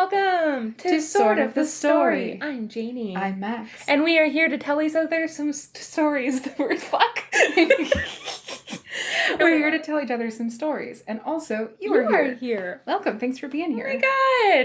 welcome to Sort of the Story. I'm Janey. I'm Max. And we are here to tell each other some stories that we're fuck. We're here to tell each other some stories. And also, you are here. Welcome. Thanks for being here. Oh my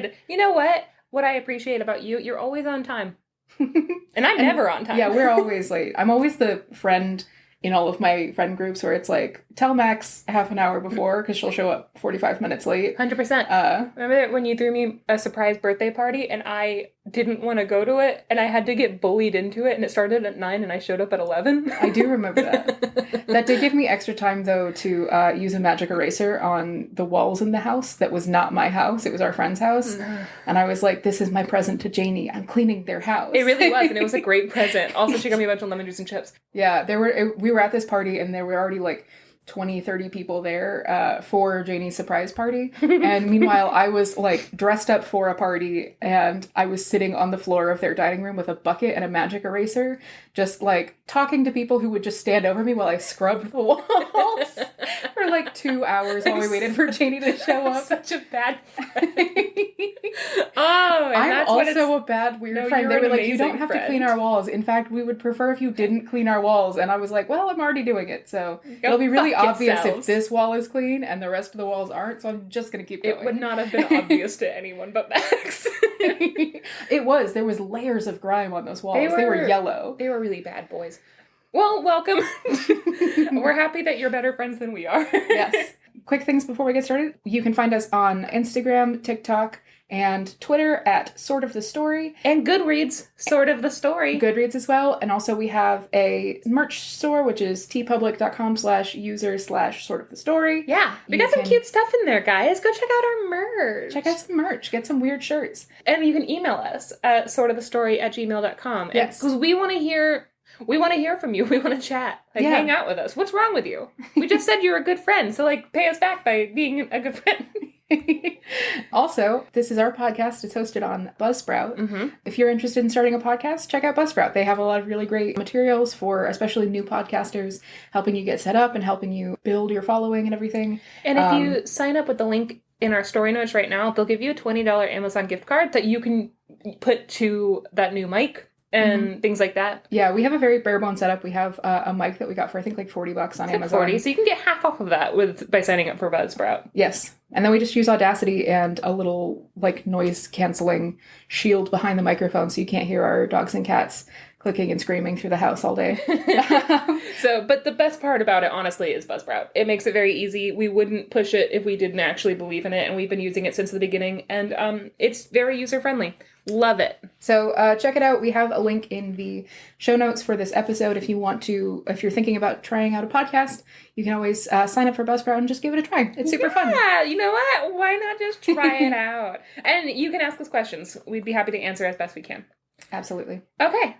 God. You know what? What I appreciate about you, you're always on time. And I'm never on time. Yeah, we're always late. I'm always the friend in all of my friend groups where it's like, tell Max half an hour before because she'll show up 45 minutes late. 100%. Remember when you threw me a surprise birthday party and I didn't want to go to it and I had to get bullied into it and it started at 9 and I showed up at 11? I do remember that. That did give me extra time, though, to use a magic eraser on the walls in the house that was not my house. It was our friend's house. And I was like, this is my present to Janey. I'm cleaning their house. It really was, and it was a great present. Also, she got me a bunch of lemon juice and chips. Yeah, we were at this party and there were already like 20, 30 people there for Janey's surprise party. And meanwhile, I was like dressed up for a party and I was sitting on the floor of their dining room with a bucket and a magic eraser, just like talking to people who would just stand over me while I scrubbed the walls for like 2 hours while we waited for Janey to show up. Such a bad friend. I'm also a bad weird friend. They were like, you don't have to clean our walls. In fact, we would prefer if you didn't clean our walls. And I was like, well, I'm already doing it. So it'll be really obvious if this wall is clean and the rest of the walls aren't, so I'm just gonna keep going. It would not have been obvious to anyone but Max. It was. There was layers of grime on those walls. They were yellow. They were really bad boys. Well, welcome. We're happy that you're better friends than we are. Yes. Quick things before we get started. You can find us on Instagram, TikTok, and Twitter at Sort of the Story. And Goodreads, Sort of the Story. Goodreads as well. And also we have a merch store, which is tpublic.com/user/sort of the story. Yeah. We got some cute stuff in there, guys. Go check out our merch. Check out some merch. Get some weird shirts. And you can email us at sortofthestory@gmail.com. Yes. Because we want to hear from you. We want to chat. Hang out with us. What's wrong with you? We just said you're a good friend. So, pay us back by being a good friend. Also, this is our podcast. It's hosted on Buzzsprout. Mm-hmm. If you're interested in starting a podcast, check out Buzzsprout. They have a lot of really great materials for especially new podcasters, helping you get set up and helping you build your following and everything. And if you sign up with the link in our story notes right now, they'll give you a $20 Amazon gift card that you can put to that new mic. And things like that. Yeah, we have a very bare bones setup. We have a mic that we got for I think like $40 on Amazon. 40, so you can get half off of that by signing up for Buzzsprout. Yes, and then we just use Audacity and a little noise canceling shield behind the microphone, so you can't hear our dogs and cats clicking and screaming through the house all day. But the best part about it, honestly, is Buzzsprout. It makes it very easy. We wouldn't push it if we didn't actually believe in it, and we've been using it since the beginning. And it's very user friendly. Love it. So check it out. We have a link in the show notes for this episode. If you're thinking about trying out a podcast, you can always sign up for Buzzsprout and just give it a try. It's super fun. Yeah, you know what? Why not just try it out? And you can ask us questions. We'd be happy to answer as best we can. Absolutely. Okay.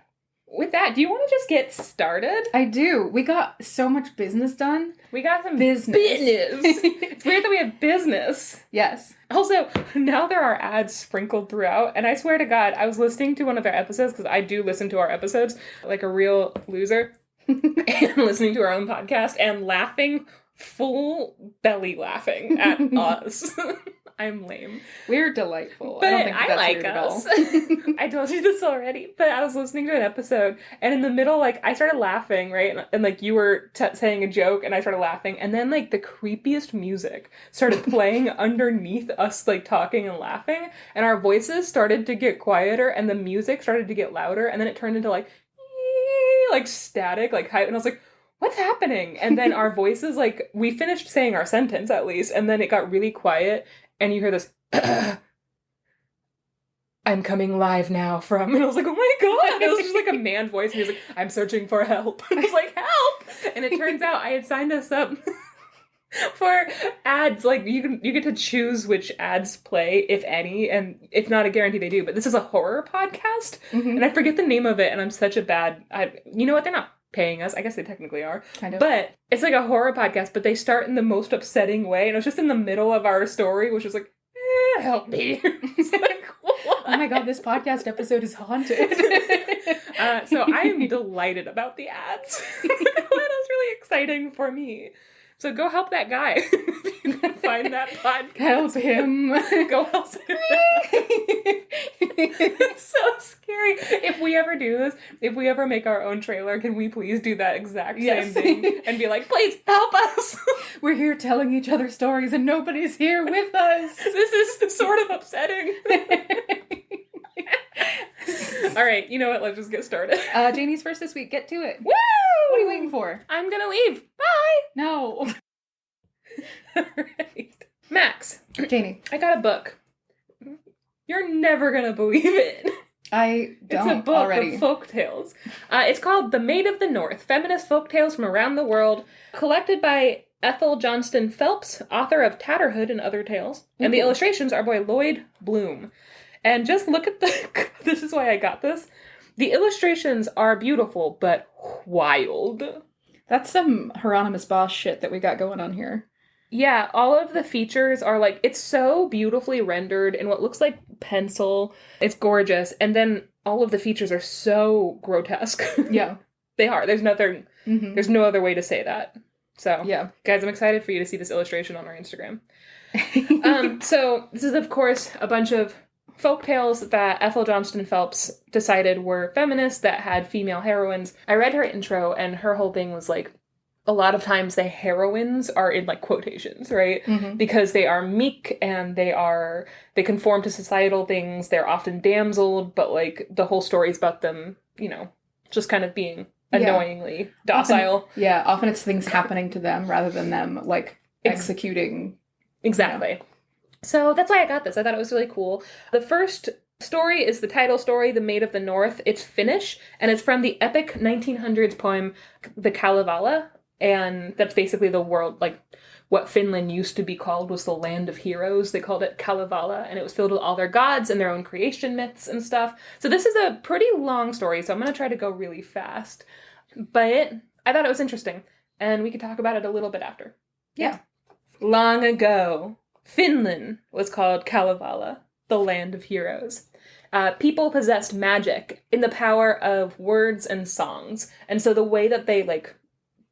With that, do you want to just get started? I do. We got so much business done. We got some business. It's weird that we have business. Yes. Also, now there are ads sprinkled throughout, and I swear to God, I was listening to one of their episodes, because I do listen to our episodes like a real loser, and listening to our own podcast, and laughing, full belly laughing at us. I'm lame. We're delightful. But I don't think that's like weird us. At all. I told you this already, but I was listening to an episode, and in the middle, I started laughing, right? And you were saying a joke, and I started laughing, and then, the creepiest music started playing underneath us, talking and laughing, and our voices started to get quieter, and the music started to get louder, and then it turned into, static, hype, and I was like, what's happening? And then our voices, we finished saying our sentence, at least, and then it got really quiet, and you hear this, I'm coming live now from, and I was like, oh my God. It was just a man voice, and he was like, I'm searching for help. I was like, help! And it turns out I had signed us up for ads. You get to choose which ads play, if any, and it's not a guarantee they do, but this is a horror podcast, and I forget the name of it, and I'm such a bad, you know what, they're not paying us. I guess they technically are. Kind of. But it's a horror podcast, but they start in the most upsetting way. And it was just in the middle of our story, which was help me. Oh my God, this podcast episode is haunted. So I am delighted about the ads. That was really exciting for me. So go help that guy If you can find that podcast, Help him. go help him. It's so scary. If we ever do this, if we ever make our own trailer, can we please do that exact same thing and be like, please help us. We're here telling each other stories and nobody's here with us. This is sort of upsetting. All right, you know what? Let's just get started. Janey's first this week. Get to it. Woo! What are you waiting for? I'm gonna leave. Bye. No. All right. Max, Janey. I got a book. You're never gonna believe it. I don't It's a book already. of folktales. It's called The Maid of the North, Feminist Folktales from Around the World, collected by Ethel Johnston Phelps, author of Tatterhood and Other Tales. And the illustrations are by Lloyd Bloom. And just look at the... This is why I got this. The illustrations are beautiful, but wild. That's some Hieronymus Bosch shit that we got going on here. Yeah, all of the features are like, it's so beautifully rendered in what looks like pencil. It's gorgeous. And then all of the features are so grotesque. Yeah. They are. There's no other way to say that. So, yeah. Guys, I'm excited for you to see this illustration on our Instagram. So this is, of course, a bunch of folktales that Ethel Johnston Phelps decided were feminist, that had female heroines. I read her intro, and her whole thing was like, a lot of times the heroines are in like quotations, right? Mm-hmm. Because they are meek and they conform to societal things. They're often damseled, but like the whole story's about them, you know, just kind of being annoyingly docile. Often it's things happening to them rather than them like executing. Exactly. You know. So that's why I got this. I thought it was really cool. The first story is the title story, The Maid of the North. It's Finnish, and it's from the epic 1900s poem, The Kalevala. And that's basically the world, like, what Finland used to be called was the land of heroes. They called it Kalevala, and it was filled with all their gods and their own creation myths and stuff. So this is a pretty long story, so I'm going to try to go really fast. But I thought it was interesting, and we could talk about it a little bit after. Yeah. Long ago, Finland was called Kalevala, the land of heroes. People possessed magic in the power of words and songs. And so the way that they, like,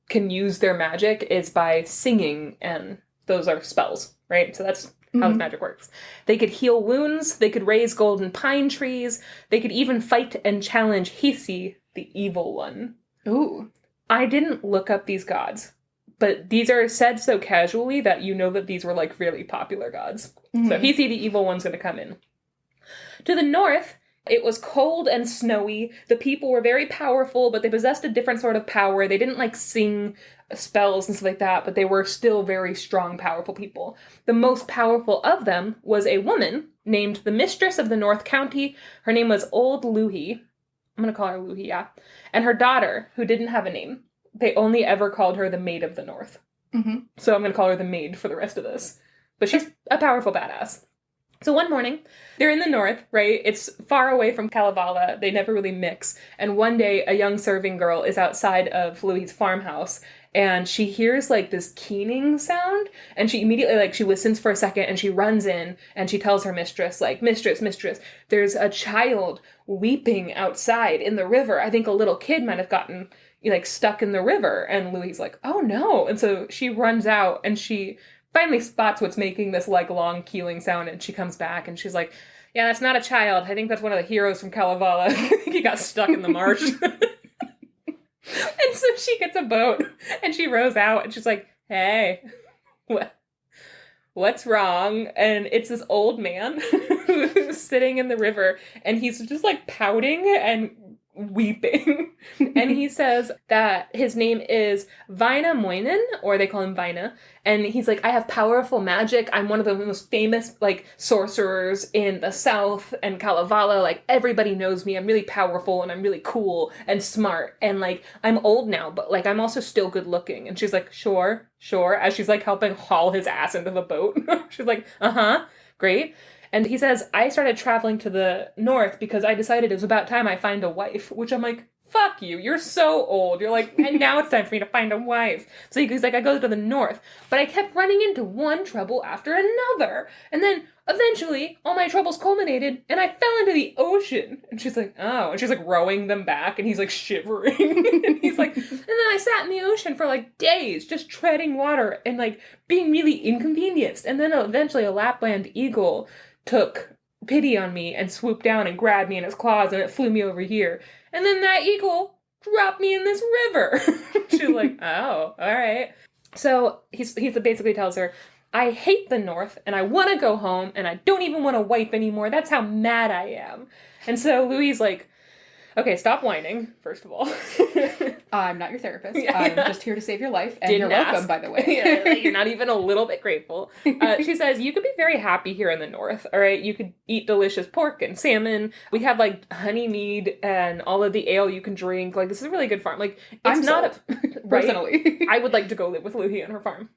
can use their magic is by singing, and those are spells, right? So that's how magic works. They could heal wounds, they could raise golden pine trees, they could even fight and challenge Hisi, the evil one. Ooh. I didn't look up these gods, but these are said so casually that you know that these were like really popular gods. Mm-hmm. So Hisi, the evil one's going to come in. To the north, it was cold and snowy. The people were very powerful, but they possessed a different sort of power. They didn't, like, sing spells and stuff like that, but they were still very strong, powerful people. The most powerful of them was a woman named the Mistress of the North County. Her name was Old Louhi. I'm going to call her Louhi, yeah. And her daughter, who didn't have a name. They only ever called her the Maid of the North. Mm-hmm. So I'm going to call her the Maid for the rest of this. But she's a powerful badass. So one morning, they're in the north, right? It's far away from Kalevala. They never really mix. And one day, a young serving girl is outside of Louis's farmhouse, and she hears, like, this keening sound, and she immediately, like, she listens for a second, and she runs in, and she tells her mistress, like, Mistress, there's a child weeping outside in the river. I think a little kid might have gotten, like, stuck in the river. And Louis's like, oh, no. And so she runs out, and she finally spots what's making this, like, long keeling sound, and she comes back, and she's like, yeah, that's not a child. I think that's one of the heroes from Kalevala. I think he got stuck in the marsh. And so she gets a boat, and she rows out, and she's like, hey, what's wrong? And it's this old man who's sitting in the river, and he's just, like, pouting and weeping. And he says that his name is Väinämöinen, or they call him Väinö, and he's like, I have powerful magic. I'm one of the most famous, like, sorcerers in the south and Kalevala. Like, everybody knows me. I'm really powerful, and I'm really cool and smart, and, like, I'm old now, but, like, I'm also still good looking. And she's like, sure, as she's, like, helping haul his ass into the boat. She's like, great. And he says, I started traveling to the north because I decided it was about time I find a wife, which I'm like, fuck you, you're so old. You're like, and now it's time for me to find a wife. So he's like, I go to the north. But I kept running into one trouble after another. And then eventually all my troubles culminated and I fell into the ocean. And she's like, oh. And she's like rowing them back and he's like shivering. And he's like, and then I I sat in the ocean for like days, just treading water and like being really inconvenienced. And then eventually a Lapland eagle took pity on me and swooped down and grabbed me in its claws, and it flew me over here. And then that eagle dropped me in this river. She's like, oh, all right. So he basically tells her, I hate the North, and I want to go home, and I don't even want a wife anymore. That's how mad I am. And so Louis like, okay, stop whining, first of all. I'm not your therapist. Yeah. I'm just here to save your life, and Didn't you're ask. welcome, by the way. Yeah, you're not even a little bit grateful. She says, you could be very happy here in the North, all right? You could eat delicious pork and salmon. We have, like, honey mead and all of the ale you can drink. Like, this is a really good farm. Like, it's I'm not sold, personally. I would like to go live with Louis on her farm.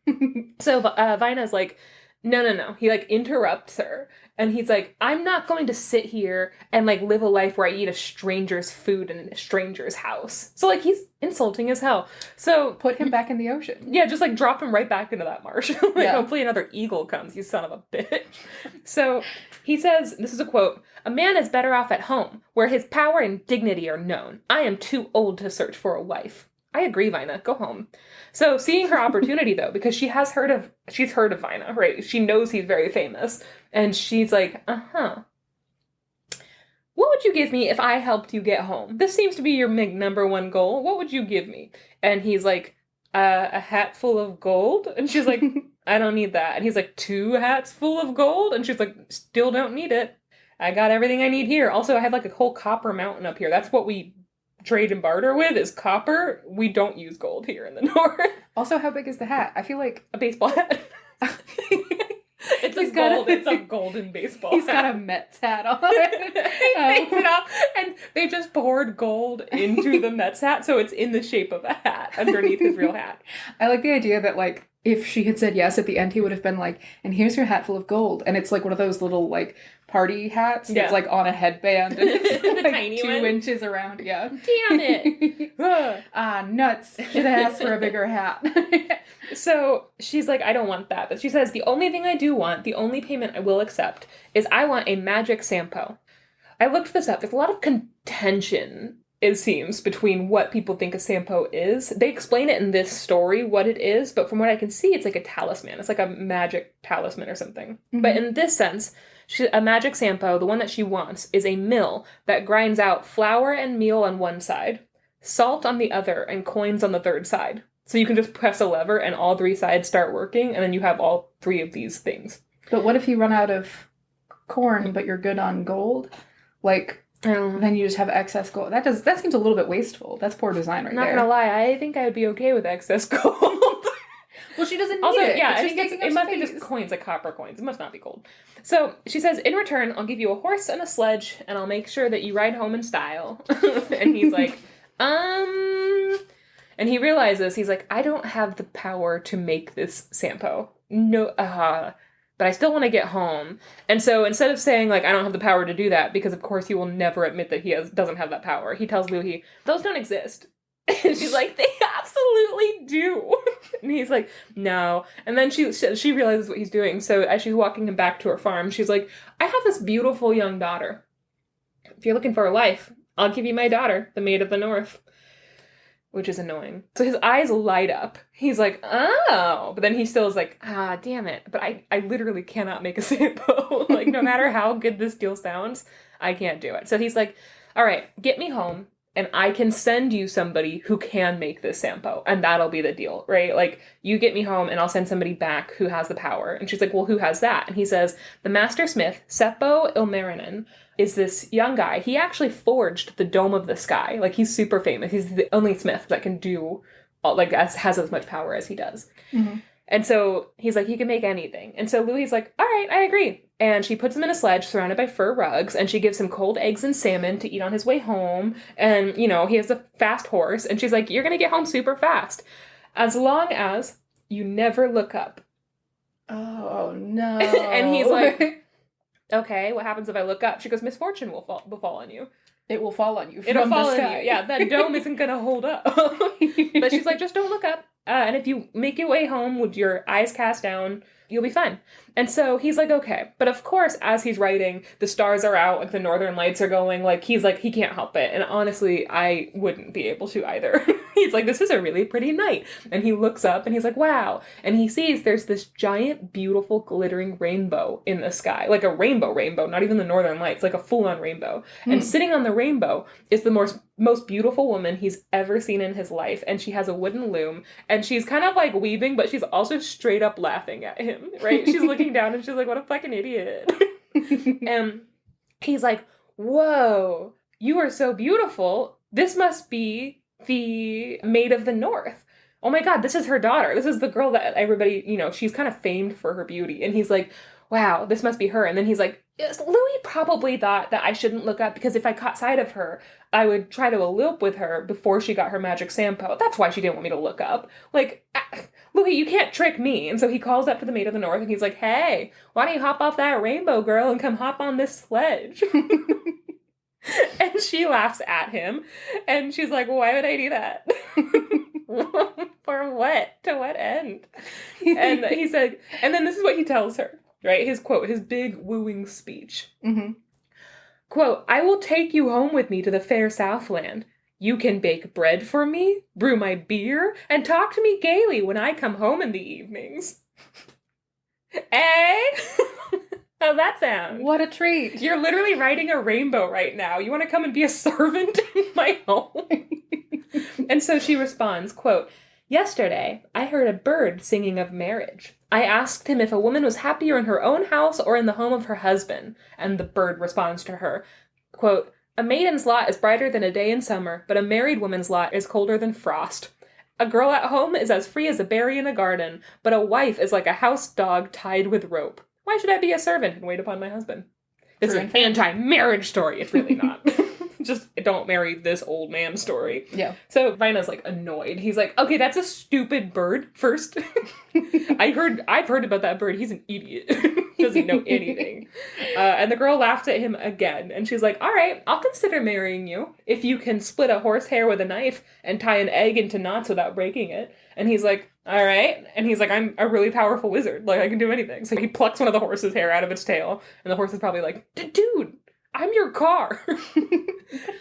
So Vina's like, no. He, like, interrupts her. And he's like, I'm not going to sit here and, like, live a life where I eat a stranger's food in a stranger's house. So, like, he's insulting as hell. So... Put him back in the ocean. Yeah, just, like, drop him right back into that marsh. Hopefully another eagle comes, you son of a bitch. So, he says, this is a quote, a man is better off at home, where his power and dignity are known. I am too old to search for a wife. I agree, Vina. Go home. So, seeing her opportunity, though, because she's heard of Vina, right? She knows he's very famous. And she's like, what would you give me if I helped you get home? This seems to be your number one goal. What would you give me? And he's like, a hat full of gold? And she's like, I don't need that. And he's like, 2 hats full of gold? And she's like, still don't need it. I got everything I need here. Also, I have like a whole copper mountain up here. That's what we trade and barter with, is copper. We don't use gold here in the North. Also, how big is the hat? I feel like... A baseball hat. It's a golden baseball He's hat. got a Mets hat on. He takes it off, and they just poured gold into the Mets hat, so it's in the shape of a hat underneath his real hat. I like the idea that, like, if she had said yes at the end, he would have been like, and here's your hat full of gold. And it's like one of those little, like, party hats that's, like, on a headband. And it's like tiny 2 one. inches around. Yeah. Damn it. Nuts. Should have asked for a bigger hat. So she's like, I don't want that. But she says, the only thing I do want, the only payment I will accept, is I want a magic sampo. I looked this up. There's a lot of contention, it seems, between what people think a sampo is. They explain it in this story, what it is, but from what I can see, it's like a talisman. It's like a magic talisman or something. Mm-hmm. But in this sense, a magic sampo, the one that she wants, is a mill that grinds out flour and meal on one side, salt on the other, and coins on the third side. So you can just press a lever and all 3 sides start working, and then you have all 3 of these things. But what if you run out of corn, but you're good on gold? Like, then you just have excess gold. That seems a little bit wasteful. That's poor design right there. Not gonna lie, I think I would be okay with excess gold. Well, she doesn't need also, it. Yeah, it's I think it must be just coins, like copper coins. It must not be gold. So she says, in return, I'll give you a horse and a sledge, and I'll make sure that you ride home in style. And he's like, And he realizes, he's like, I don't have the power to make this sampo. No, but I still want to get home. And so instead of saying, like, I don't have the power to do that, because of course he will never admit that he doesn't have that power, he tells Louis, those don't exist. And she's like, they absolutely do. And he's like, no. And then she realizes what he's doing. So as she's walking him back to her farm, she's like, I have this beautiful young daughter. If you're looking for a wife, I'll give you my daughter, the Maid of the North. Which is annoying. So his eyes light up. He's like, oh. But then he still is like, damn it. But I literally cannot make a sampo. Like, no matter how good this deal sounds, I can't do it. So he's like, all right, get me home, and I can send you somebody who can make this sampo, and that'll be the deal, right? Like, you get me home, and I'll send somebody back who has the power. And she's like, well, who has that? And he says, the master smith, Seppo Ilmarinen, is this young guy. He actually forged the Dome of the Sky. Like, he's super famous. He's the only smith that can do, has as much power as he does. Mm-hmm. And so he's like, he can make anything. And so Louis is like, all right, I agree. And she puts him in a sledge surrounded by fur rugs, and she gives him cold eggs and salmon to eat on his way home. And, he has a fast horse. And she's like, you're going to get home super fast, as long as you never look up. Oh, no. And he's like, okay, what happens if I look up? She goes, misfortune will fall on you. It will fall on you. It'll fall on you. Yeah, that dome isn't going to hold up. But she's like, just don't look up. And if you make your way home with your eyes cast down, You'll be fine. And so he's like, okay. But of course, as he's writing, the stars are out, like the northern lights are going, like he's like, he can't help it. And honestly, I wouldn't be able to either. He's like, this is a really pretty night. And he looks up and he's like, wow. And he sees there's this giant, beautiful, glittering rainbow in the sky. Like a rainbow, not even the northern lights, like a full-on rainbow. And sitting on the rainbow is the most beautiful woman he's ever seen in his life. And she has a wooden loom. And she's kind of like weaving, but she's also straight up laughing at him, right? She's looking down and she's like, what a fucking idiot. And he's like, whoa, you are so beautiful. This must be the Maid of the North. Oh my God, this is her daughter. This is the girl that everybody, she's kind of famed for her beauty. And he's like, wow, this must be her. And then he's like, yes, Louis probably thought that I shouldn't look up because if I caught sight of her, I would try to elope with her before she got her magic sampo. That's why she didn't want me to look up. Like, Louis, you can't trick me. And so he calls up to the Maid of the North and he's like, hey, why don't you hop off that rainbow, girl, and come hop on this sledge? And she laughs at him. And she's like, why would I do that? For what? To what end? And he said, and then this is what he tells her, right? His quote, his big wooing speech. Mm-hmm. Quote, I will take you home with me to the fair Southland. You can bake bread for me, brew my beer, and talk to me gaily when I come home in the evenings. Eh? How's that sound? What a treat. You're literally riding a rainbow right now. You want to come and be a servant in my home? And so she responds, quote, yesterday, I heard a bird singing of marriage. I asked him if a woman was happier in her own house or in the home of her husband. And the bird responds to her, quote, a maiden's lot is brighter than a day in summer, but a married woman's lot is colder than frost. A girl at home is as free as a berry in a garden, but a wife is like a house dog tied with rope. Why should I be a servant and wait upon my husband? It's an anti-marriage story. It's really not. Just don't marry this old man story. Yeah. So Vina's like annoyed. He's like, okay, that's a stupid bird first. I've heard about that bird. He's an idiot. Doesn't know anything. And the girl laughs at him again. And she's like, all right, I'll consider marrying you if you can split a horsehair with a knife and tie an egg into knots without breaking it. And he's like, all right. And he's like, I'm a really powerful wizard. Like, I can do anything. So he plucks one of the horse's hair out of its tail. And the horse is probably like, dude, I'm your car.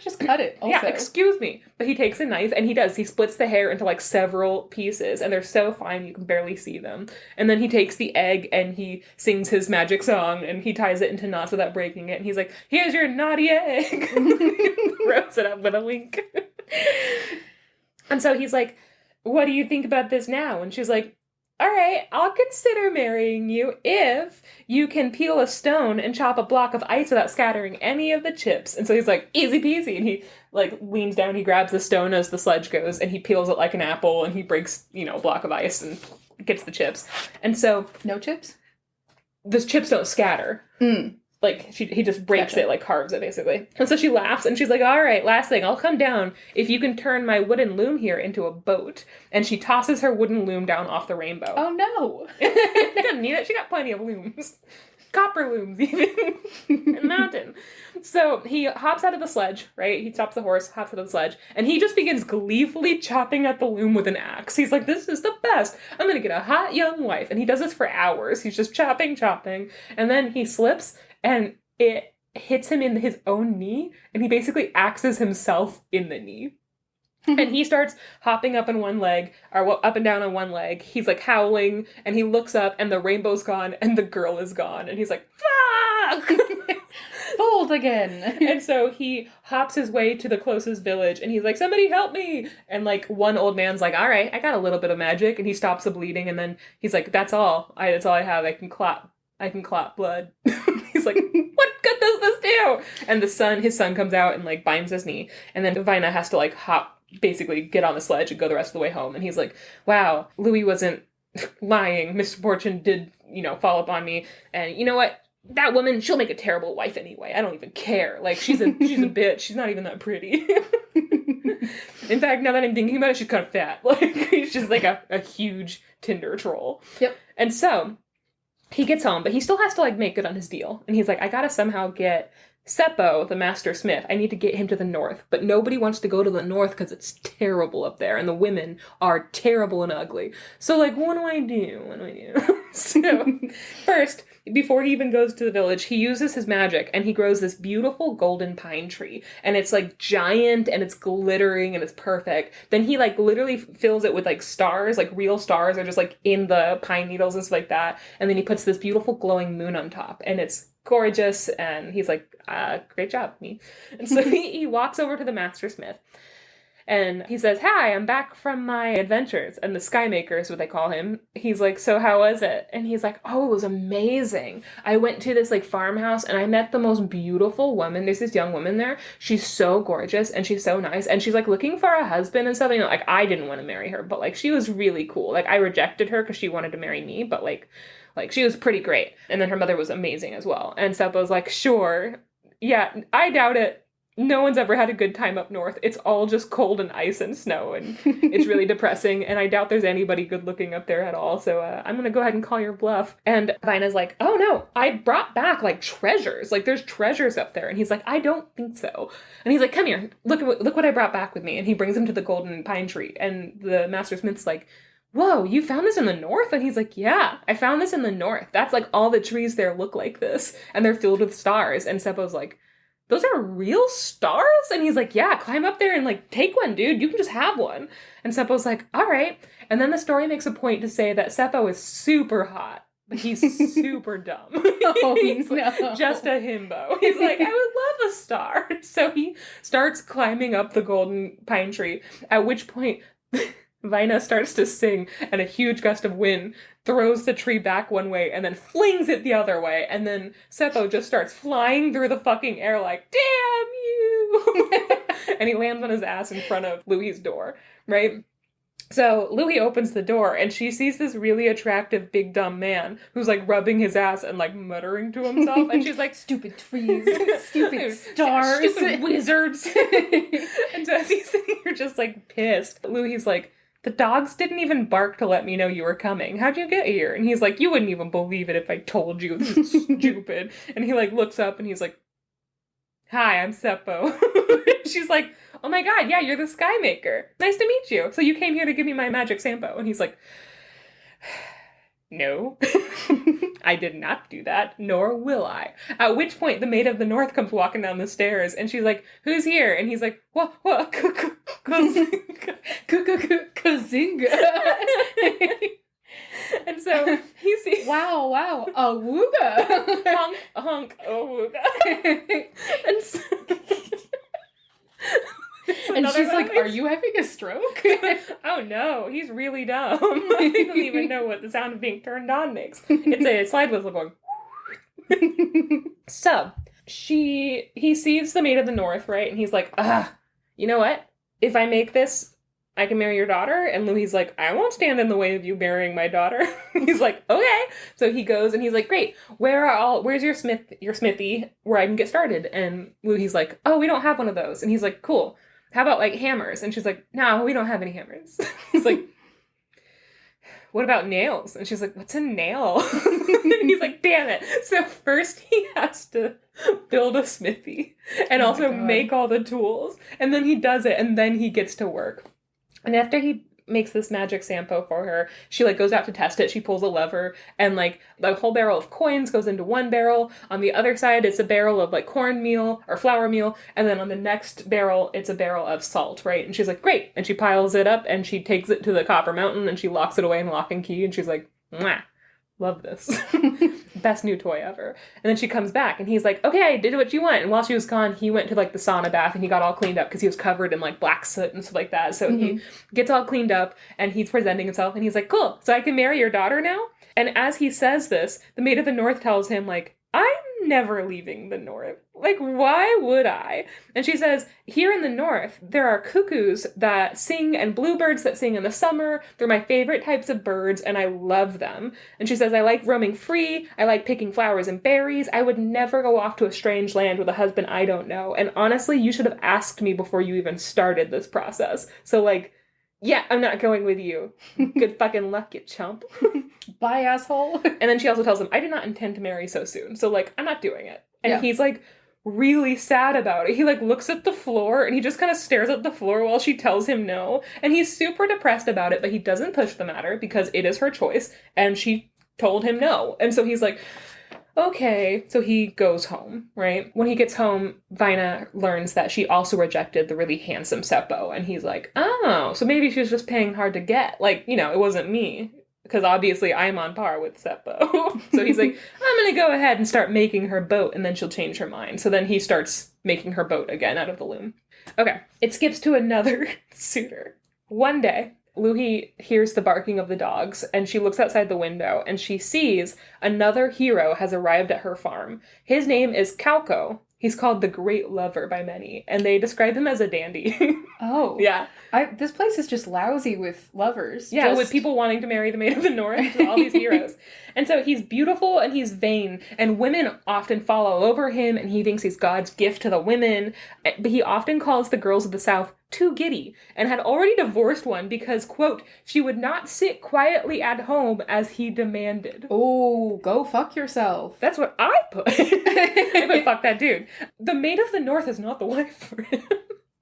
Just cut it also. Yeah, excuse me. But he takes a knife and he splits the hair into like several pieces and they're so fine you can barely see them. And then he takes the egg and he sings his magic song and he ties it into knots without breaking it. And he's like, here's your naughty egg. Throws it up with a wink. And so he's like, what do you think about this now? And she's like, all right, I'll consider marrying you if you can peel a stone and chop a block of ice without scattering any of the chips. And so he's like, easy peasy. And he like leans down, he grabs the stone as the sledge goes and he peels it like an apple and he breaks, a block of ice and gets the chips. And so... No chips? The chips don't scatter. Like, he just breaks it, like carves it, basically. And so she laughs, and she's like, all right, last thing, I'll come down if you can turn my wooden loom here into a boat. And she tosses her wooden loom down off the rainbow. Oh, no. She doesn't need it. She got plenty of looms. Copper looms, even. In the mountain. So he hops out of the sledge, right? He stops the horse, hops out of the sledge, and he just begins gleefully chopping at the loom with an axe. He's like, this is the best. I'm going to get a hot young wife. And he does this for hours. He's just chopping. And then he slips, and it hits him in his own knee, and he basically axes himself in the knee. And he starts hopping up on one leg, or up and down on one leg. He's like howling, and he looks up, and the rainbow's gone, and the girl is gone. And he's like, fuck! Fold again. And so he hops his way to the closest village, and he's like, somebody help me! And like one old man's like, all right, I got a little bit of magic. And he stops the bleeding, and then he's like, that's all I have. I can clot blood. He's like, what good does this do? And his son comes out and like binds his knee. And then Vina has to like basically get on the sledge and go the rest of the way home. And he's like, wow, Louis wasn't lying. Misfortune did, fall upon me. And you know what? That woman, she'll make a terrible wife anyway. I don't even care. Like, she's a bitch. She's not even that pretty. In fact, now that I'm thinking about it, she's kind of fat. Like, she's just like a huge Tinder troll. Yep. And so he gets home, but he still has to, like, make good on his deal. And he's like, I gotta somehow get Seppo, the master smith, I need to get him to the north, but nobody wants to go to the north because it's terrible up there, and the women are terrible and ugly. So, like, what do I do? What do I do? So, first, before he even goes to the village, he uses his magic, and he grows this beautiful golden pine tree, and it's, like, giant, and it's glittering, and it's perfect. Then he, like, literally fills it with, like, stars, like, real stars are just, like, in the pine needles and stuff like that, and then he puts this beautiful glowing moon on top, and it's gorgeous, and he's like, great job, me. And so he walks over to the master smith, and he says, hi, I'm back from my adventures. And the Skymaker is what they call him. He's like, so how was it? And he's like, oh, it was amazing. I went to this, like, farmhouse, and I met the most beautiful woman. There's this young woman there. She's so gorgeous, and she's so nice, and she's, like, looking for a husband and stuff. You know, like, I didn't want to marry her, but, like, she was really cool. Like, I rejected her because she wanted to marry me, but, like, she was pretty great. And then her mother was amazing as well. And Seppo's like, sure. Yeah, I doubt it. No one's ever had a good time up north. It's all just cold and ice and snow, and it's really depressing, and I doubt there's anybody good looking up there at all, so I'm gonna go ahead and call your bluff. And Vina's like, oh no, I brought back, like, treasures. Like, there's treasures up there. And he's like, I don't think so. And he's like, come here, look what I brought back with me. And he brings him to the golden pine tree, and the master smith's like, whoa, you found this in the north? And he's like, yeah, I found this in the north. That's, like, all the trees there look like this, and they're filled with stars. And Seppo's like, those are real stars? And he's like, yeah, climb up there and, like, take one, dude. You can just have one. And Seppo's like, all right. And then the story makes a point to say that Seppo is super hot, but he's super dumb. Oh, He's no. just a himbo. He's like, I would love a star. So he starts climbing up the golden pine tree, at which point Vina starts to sing, and a huge gust of wind throws the tree back one way and then flings it the other way, and then Seppo just starts flying through the fucking air like, damn you! And he lands on his ass in front of Louis's door, right? So Louis opens the door, and she sees this really attractive big dumb man who's, like, rubbing his ass and, like, muttering to himself, and she's like, stupid trees, stupid stars, stupid wizards. And so as he's sitting here just, like, pissed, Louis's like, the dogs didn't even bark to let me know you were coming. How'd you get here? And he's like, you wouldn't even believe it if I told you. This is stupid. And he, like, looks up and he's like, hi, I'm Seppo. She's like, oh my god, yeah, you're the Skymaker. Nice to meet you. So you came here to give me my magic Sampo. And he's like, no, I did not do that, nor will I. At which point, the Maid of the North comes walking down the stairs, and she's like, who's here? And he's like, what, Kazinga. And so he sees, Wow, awooga. honk, awooga. And so... And she's like, are you having a stroke? Oh no, he's really dumb. He doesn't even know what the sound of being turned on makes. It's a slide whistle going. So, he sees the Maid of the North, right? And he's like, you know what? If I make this, I can marry your daughter. And Louis like, I won't stand in the way of you marrying my daughter. He's like, okay. So he goes and he's like, great. Where's your smithy where I can get started? And Louis like, oh, we don't have one of those. And he's like, cool. How about, like, hammers? And she's like, no, we don't have any hammers. He's like, what about nails? And she's like, what's a nail? And he's like, damn it. So first he has to build a smithy and also make all the tools. And then he does it, and then he gets to work. And after he makes this magic Sampo for her, she, like, goes out to test it. She pulls a lever, and, like, the whole barrel of coins goes into one barrel. On the other side, it's a barrel of, like, cornmeal or flour meal. And then on the next barrel, it's a barrel of salt, right? And she's like, great. And she piles it up, and she takes it to the Copper Mountain, and she locks it away in lock and key. And she's like, mwah. Love this. Best new toy ever. And then she comes back, and he's like, okay, I did what you want. And while she was gone, he went to, like, the sauna bath, and he got all cleaned up because he was covered in, like, black soot and stuff like that. So he gets all cleaned up, and he's presenting himself, and he's like, cool, so I can marry your daughter now? And as he says this, the Maid of the North tells him, like, I'm never leaving the North. Like, why would I? And she says, here in the North, there are cuckoos that sing and bluebirds that sing in the summer. They're my favorite types of birds, and I love them. And she says, I like roaming free. I like picking flowers and berries. I would never go off to a strange land with a husband I don't know. And honestly, you should have asked me before you even started this process. So, like, yeah, I'm not going with you. Good fucking luck, you chump. Bye, asshole. And then she also tells him, I did not intend to marry so soon. So, like, I'm not doing it. And he's like, really sad about it. He like looks at the floor and he just kind of stares at the floor while she tells him no. And he's super depressed about it, but he doesn't push the matter because it is her choice and she told him no. And so he's like, okay. So he goes home, right? When he gets home, Vina learns that she also rejected the really handsome Seppo. And he's like, oh, so maybe she was just paying hard to get. Like, you know, it wasn't me. Because obviously I'm on par with Seppo. So he's like, I'm going to go ahead and start making her boat and then she'll change her mind. So then he starts making her boat again out of the loom. Okay, it skips to another suitor. One day, Louhi hears the barking of the dogs and she looks outside the window and she sees another hero has arrived at her farm. His name is Kauko. He's called the Great Lover by many, and they describe him as a dandy. Oh. Yeah. This place is just lousy with lovers. Yeah, with people wanting to marry the Maid of the North, all these heroes. And so he's beautiful and he's vain, and women often fall all over him, and he thinks he's God's gift to the women. But he often calls the girls of the South too giddy, and had already divorced one because, quote, she would not sit quietly at home as he demanded. Oh, go fuck yourself. That's what I put. I put fuck that dude. The Maid of the North is not the wife for him.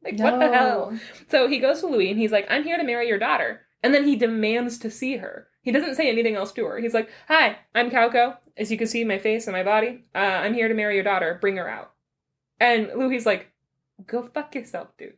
Like, what the hell? So he goes to Louis and he's like, I'm here to marry your daughter. And then he demands to see her. He doesn't say anything else to her. He's like, hi, I'm Kauko. As you can see, my face and my body. I'm here to marry your daughter. Bring her out. And Louis's like, go fuck yourself, dude.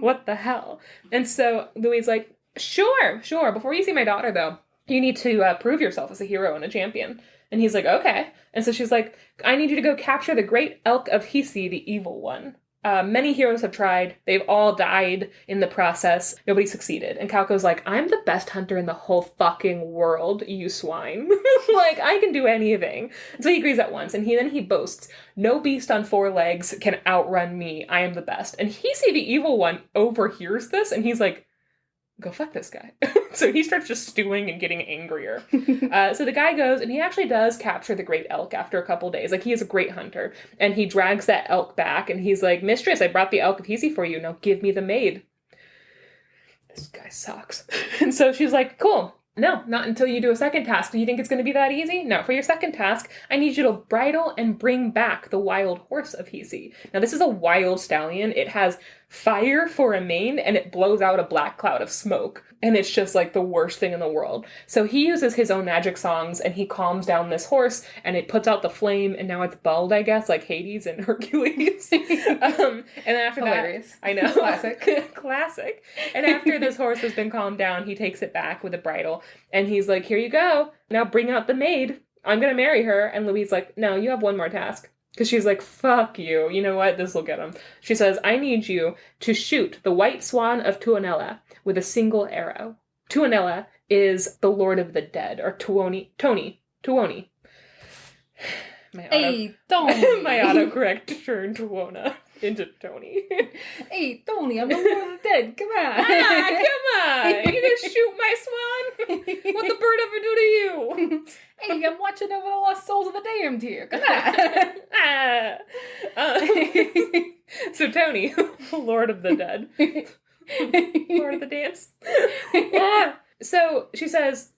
What the hell? And so Louis's like, sure. Before you see my daughter, though, you need to prove yourself as a hero and a champion. And he's like, okay. And so she's like, I need you to go capture the great elk of Hisi, the evil one. Many heroes have tried. They've all died in the process. Nobody succeeded. And Kauko's like, I'm the best hunter in the whole fucking world, you swine. Like, I can do anything. And so he agrees at once. And he boasts, no beast on 4 legs can outrun me. I am the best. And Hisi, the evil one, overhears this. And he's like, go fuck this guy. So he starts just stewing and getting angrier. So the guy goes, and he actually does capture the great elk after a couple days. Like, he is a great hunter. And he drags that elk back, and he's like, mistress, I brought the elk of Hisi for you. Now give me the maid. This guy sucks. And so she's like, cool. No, not until you do a second task. Do you think it's going to be that easy? No, for your second task, I need you to bridle and bring back the wild horse of Hisi. Now, this is a wild stallion. It has fire for a mane, and it blows out a black cloud of smoke. And it's just like the worst thing in the world. So he uses his own magic songs, and he calms down this horse, and it puts out the flame, and now it's bald, I guess, like Hades and Hercules. And then after Hilarious. that, I know. Classic. Classic. And after this horse has been calmed down, he takes it back with a bridle, and he's like, here you go. Now bring out the maid. I'm going to marry her. And Louise's like, no, you have one more task. Because she's like, fuck you. You know what? This will get him. She says, I need you to shoot the white swan of Tuonela with a single arrow. Tuonela is the Lord of the Dead, or Tuoni. Hey, Tony. My autocorrect turned Tuona into Tony. Hey, Tony, I'm the Lord of the Dead. Come on. Come on. You gonna shoot my swan? What the bird ever do to you? Hey, I'm watching over the lost souls of the damned here. Come on. So Tony, Lord of the Dead. Lord of the Dance. So she says,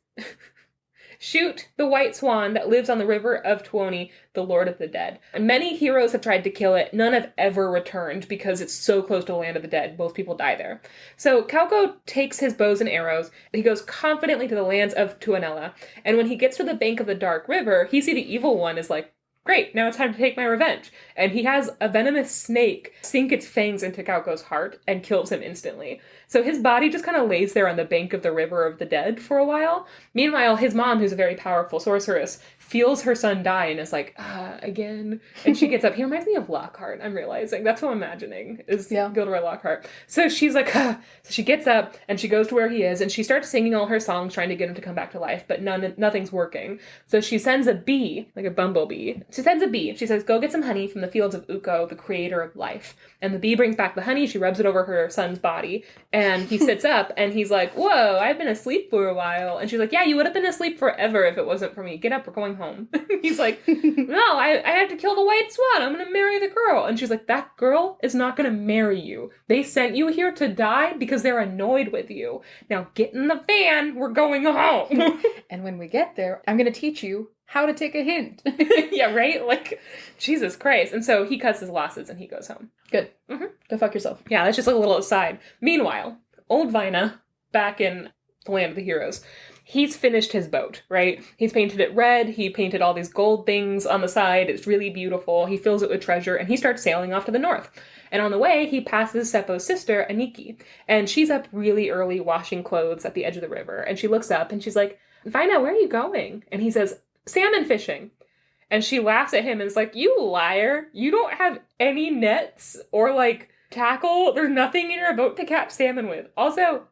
shoot the white swan that lives on the river of Tuoni, the Lord of the Dead. Many heroes have tried to kill it. None have ever returned because it's so close to the land of the dead. Most people die there. So Kauko takes his bows and arrows. He goes confidently to the lands of Tuonela. And when he gets to the bank of the dark river, Hisi the evil one is like, great, now it's time to take my revenge. And he has a venomous snake sink its fangs into Kauko's heart and kills him instantly. So his body just kind of lays there on the bank of the river of the dead for a while. Meanwhile, his mom, who's a very powerful sorceress, feels her son die and is like, again. And she gets up. He reminds me of Lockhart, I'm realizing. That's what I'm imagining, is Gilderoy Lockhart. So she's like, So she gets up and she goes to where he is and she starts singing all her songs trying to get him to come back to life, but nothing's working. So she sends a bee, like a bumblebee. She sends a bee. She says, go get some honey from the fields of Ukko, the creator of life. And the bee brings back the honey. She rubs it over her son's body. And he sits up and he's like, whoa, I've been asleep for a while. And she's like, yeah, you would have been asleep forever if it wasn't for me. Get up, we're going home. He's like, no, I have to kill the white swan. I'm going to marry the girl. And she's like, that girl is not going to marry you. They sent you here to die because they're annoyed with you. Now get in the van. We're going home. And when we get there, I'm going to teach you how to take a hint. Yeah, right? Like, Jesus Christ. And so he cuts his losses and he goes home. Good. Mm-hmm. Go fuck yourself. Yeah, that's just like a little aside. Meanwhile, old Vina, back in the land of the heroes, he's finished his boat, right? He's painted it red. He painted all these gold things on the side. It's really beautiful. He fills it with treasure and he starts sailing off to the north. And on the way, he passes Seppo's sister, Aniki. And she's up really early washing clothes at the edge of the river. And she looks up and she's like, Vina, where are you going? And he says, salmon fishing. And she laughs at him and is like, you liar. You don't have any nets or like tackle. There's nothing in your boat to catch salmon with. Also,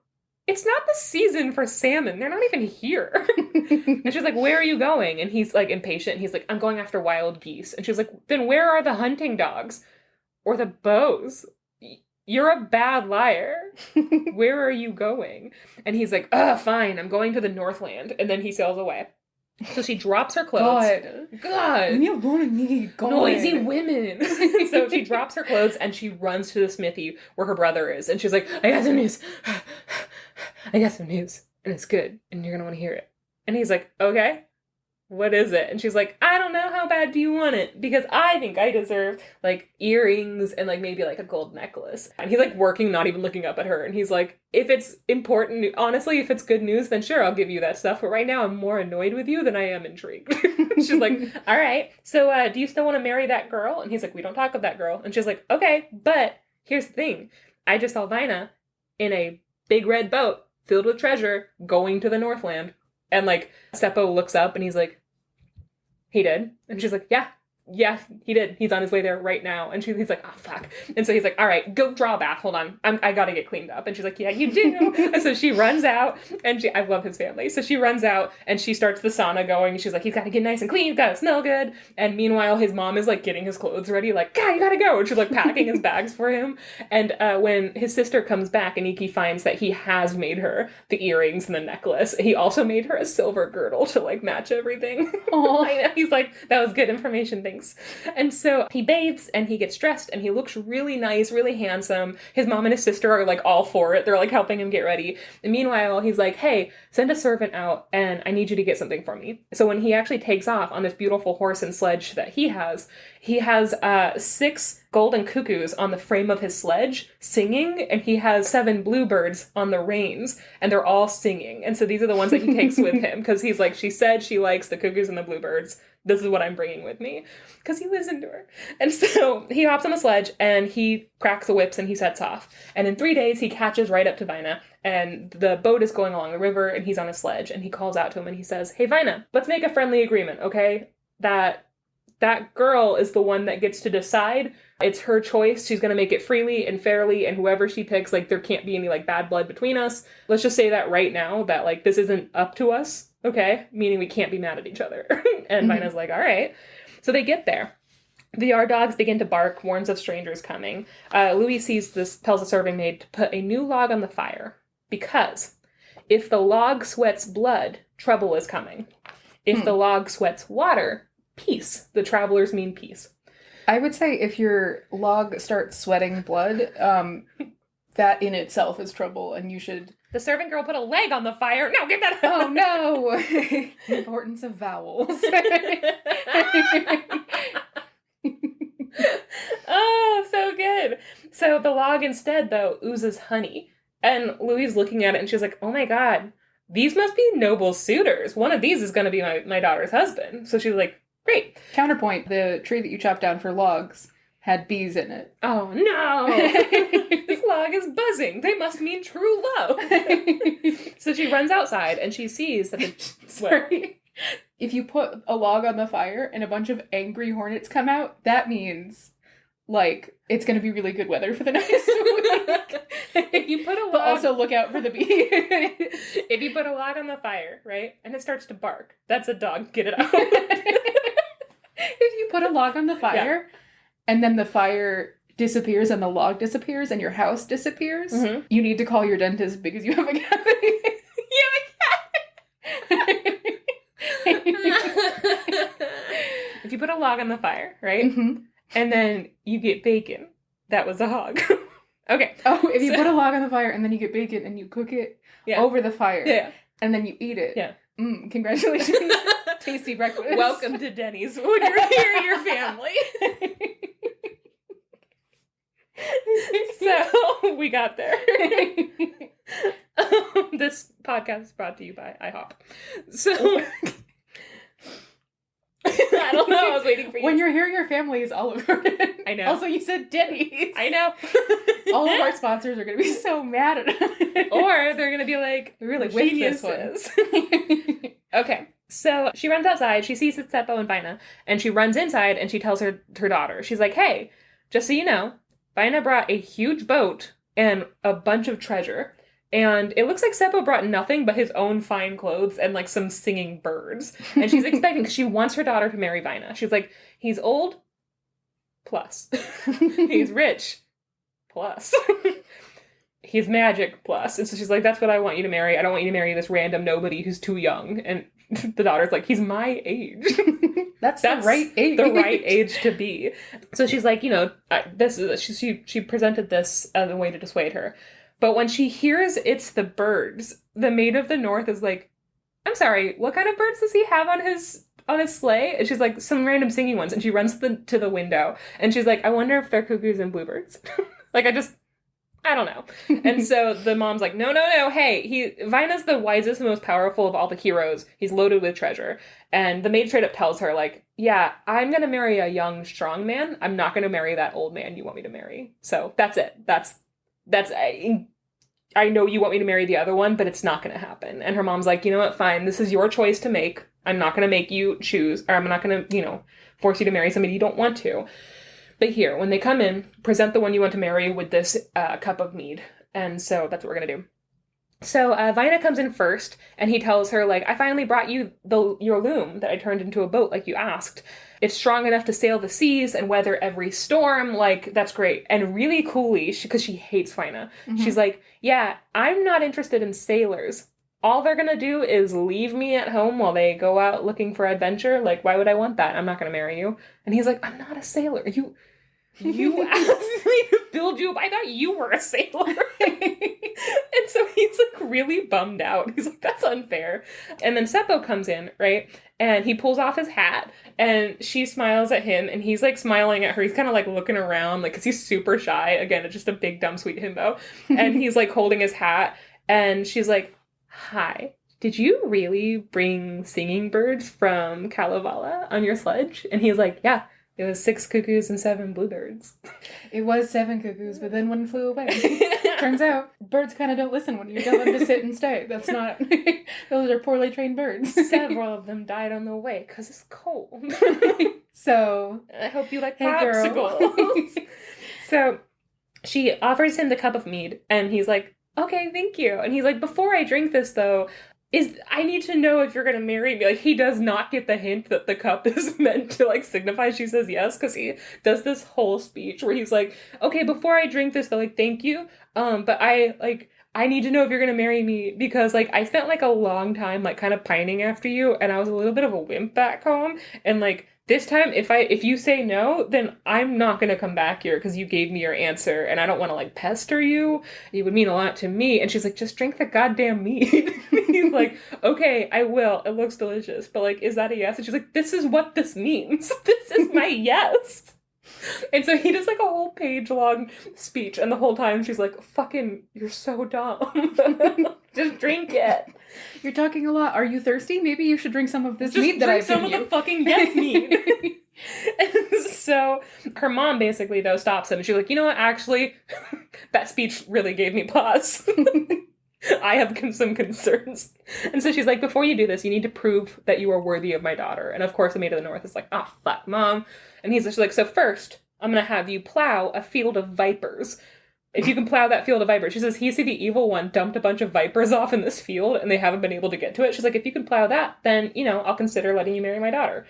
it's not the season for salmon. They're not even here. And she's like, where are you going? And he's like impatient. He's like, I'm going after wild geese. And she's like, then where are the hunting dogs? Or the bows? You're a bad liar. Where are you going? And he's like, fine, I'm going to the Northland. And then he sails away. So she drops her clothes. God. Leave me alone. God. Noisy women. So she drops her clothes and she runs to the smithy where her brother is. And she's like, I got some news. I got some news. And it's good. And you're going to want to hear it. And he's like, okay. What is it? And she's like, I don't know. How bad do you want it? Because I think I deserve like earrings and like maybe like a gold necklace. And he's like working, not even looking up at her. And he's like, if it's important, honestly, if it's good news, then sure, I'll give you that stuff. But right now I'm more annoyed with you than I am intrigued. She's like, all right. So do you still want to marry that girl? And he's like, we don't talk of that girl. And she's like, okay, but here's the thing. I just saw Vina in a big red boat filled with treasure going to the Northland. And, like, Seppo looks up and he's like, he did? And she's like, yeah, he did. He's on his way there right now. And he's like, oh, fuck. And so he's like, all right, go draw a bath. Hold on. I gotta get cleaned up. And she's like, yeah, you do. And so she runs out and I love his family. So she runs out and she starts the sauna going. She's like, he's gotta get nice and clean. He's gotta smell good. And meanwhile, his mom is like getting his clothes ready. Like, God, you gotta go. And she's like packing his bags for him. And when his sister comes back, Aniki finds that he has made her the earrings and the necklace. He also made her a silver girdle to like match everything. Oh, I know. He's like, that was good information. Thanks. And so he bathes and he gets dressed and he looks really nice, really handsome. His mom and his sister are like all for it. They're like helping him get ready. And meanwhile, he's like, hey, send a servant out and I need you to get something for me. So when he actually takes off on this beautiful horse and sledge that he has 6 golden cuckoos on the frame of his sledge singing, and he has 7 bluebirds on the reins, and they're all singing. And so these are the ones that he takes with him, because he's like, she said she likes the cuckoos and the bluebirds. This is what I'm bringing with me, because he listened to her. And so he hops on the sledge, and he cracks the whips, and he sets off. And in 3 days, he catches right up to Vina, and the boat is going along the river, and he's on a sledge, and he calls out to him, and he says, hey, Vina, let's make a friendly agreement, okay? That girl is the one that gets to decide. It's her choice. She's going to make it freely and fairly, and whoever she picks, like, there can't be any, like, bad blood between us. Let's just say that right now, that, like, this isn't up to us, okay? Meaning we can't be mad at each other. And Vina's like, all right. So they get there. The yard dogs begin to bark, warns of strangers coming. Louis sees this, tells the serving maid to put a new log on the fire, because if the log sweats blood, trouble is coming. If the log sweats water, peace. The travelers mean peace. I would say if your log starts sweating blood, that in itself is trouble, and you should... The servant girl put a leg on the fire. No, get that out. Oh, no. The importance of vowels. Oh, so good. So the log instead, though, oozes honey. And Louise looking at it, and she's like, oh my God, these must be noble suitors. One of these is going to be my daughter's husband. So she's like, great. Counterpoint, the tree that you chopped down for logs had bees in it. Oh, no. This log is buzzing. They must mean true love. So she runs outside and she sees that the... Sorry. If you put a log on the fire and a bunch of angry hornets come out, that means, like, it's going to be really good weather for the next week. If you put a log... But also look out for the bee. If you put a log on the fire, right, and it starts to bark, that's a dog. Get it out. If you put a log on the fire, and then the fire disappears and the log disappears and your house disappears, you need to call your dentist because you have a cavity. You have a cavity! If you put a log on the fire, right, and then you get bacon, that was a hog. Okay. Oh, if you put a log on the fire and then you get bacon and you cook it over the fire, and then you eat it. Yeah. Congratulations. Tasty breakfast. Welcome to Denny's. When you're here, your family. So, we got there. This podcast is brought to you by IHOP. So... I don't know. I was waiting for you. When you're here, your family is all over it. I know. Also, you said Denny's. I know. All of our sponsors are going to be so mad at us. Or they're going to be like, we really whiffed this one. Okay. So she runs outside. She sees it's Seppo and Vina. And she runs inside and she tells her daughter. She's like, hey, just so you know, Vina brought a huge boat and a bunch of treasure. And it looks like Seppo brought nothing but his own fine clothes and, like, some singing birds. And she's expecting, because she wants her daughter to marry Vina. She's like, he's old, plus. He's rich, plus. He's magic, plus. And so she's like, that's what I want you to marry. I don't want you to marry this random nobody who's too young. And the daughter's like, he's my age. That's the right age. The right age to be. So she's like, you know, she presented this as a way to dissuade her. But when she hears it's the birds, the Maid of the North is like, I'm sorry, what kind of birds does he have on his sleigh? And she's like, some random singing ones. And she runs to the window. And she's like, I wonder if they're cuckoos and bluebirds. Like, I don't know. And so the mom's like, no. Hey, Vina's the wisest and most powerful of all the heroes. He's loaded with treasure. And the maid straight up tells her, like, yeah, I'm going to marry a young, strong man. I'm not going to marry that old man you want me to marry. So that's it. I know you want me to marry the other one, but it's not going to happen. And her mom's like, you know what, fine. This is your choice to make. I'm not going to make you choose, or I'm not going to, force you to marry somebody you don't want to. But here, when they come in, present the one you want to marry with this cup of mead. And so that's what we're going to do. So Vina comes in first, and he tells her, like, I finally brought you your loom that I turned into a boat like you asked. It's strong enough to sail the seas and weather every storm. Like, that's great. And really coolly, because she hates Vina, she's like, yeah, I'm not interested in sailors. All they're going to do is leave me at home while they go out looking for adventure. Like, why would I want that? I'm not going to marry you. And he's like, I'm not a sailor. You asked me to build you up. I thought you were a sailor. And so he's like really bummed out. He's like, that's unfair. And then Seppo comes in, right? And he pulls off his hat and she smiles at him and he's like smiling at her. He's kind of like looking around, like, because he's super shy. Again, it's just a big, dumb, sweet himbo. And he's like holding his hat and she's like, hi, did you really bring singing birds from Kalevala on your sledge? And he's like, yeah. It was 6 cuckoos and 7 bluebirds. It was 7 cuckoos, but then one flew away. Turns out, birds kind of don't listen when you tell them to sit and stay. That's not... Those are poorly trained birds. Several of them died on the way, because it's cold. So... I hope you like hey, popsicles. So, she offers him the cup of mead, and he's like, okay, thank you. And he's like, before I drink this, though... I need to know if you're going to marry me. Like, he does not get the hint that the cup is meant to, like, signify she says yes, because he does this whole speech where he's like, okay, before I drink this, though, like, thank you, but I need to know if you're going to marry me, because, like, I spent, like, a long time, like, kind of pining after you, and I was a little bit of a wimp back home, and, like, this time, if you say no, then I'm not going to come back here because you gave me your answer and I don't want to, like, pester you. It would mean a lot to me. And she's like, just drink the goddamn mead. He's like, okay, I will. It looks delicious. But, like, is that a yes? And she's like, this is what this means. This is my yes. And so he does, like, a whole page-long speech. And the whole time she's like, fucking, you're so dumb. Just drink it. You're talking a lot. Are you thirsty? Maybe you should drink some of this mead that I've given you. Some of the fucking yes mead. And so her mom basically, though, stops him. And she's like, you know what? Actually, that speech really gave me pause. I have some concerns. And so she's like, before you do this, you need to prove that you are worthy of my daughter. And of course, the Maid of the North is like, oh, fuck, Mom. And she's like, so first, I'm going to have you plow a field of vipers. If you can plow that field of vipers. She says, the evil one dumped a bunch of vipers off in this field and they haven't been able to get to it. She's like, if you can plow that, then, I'll consider letting you marry my daughter.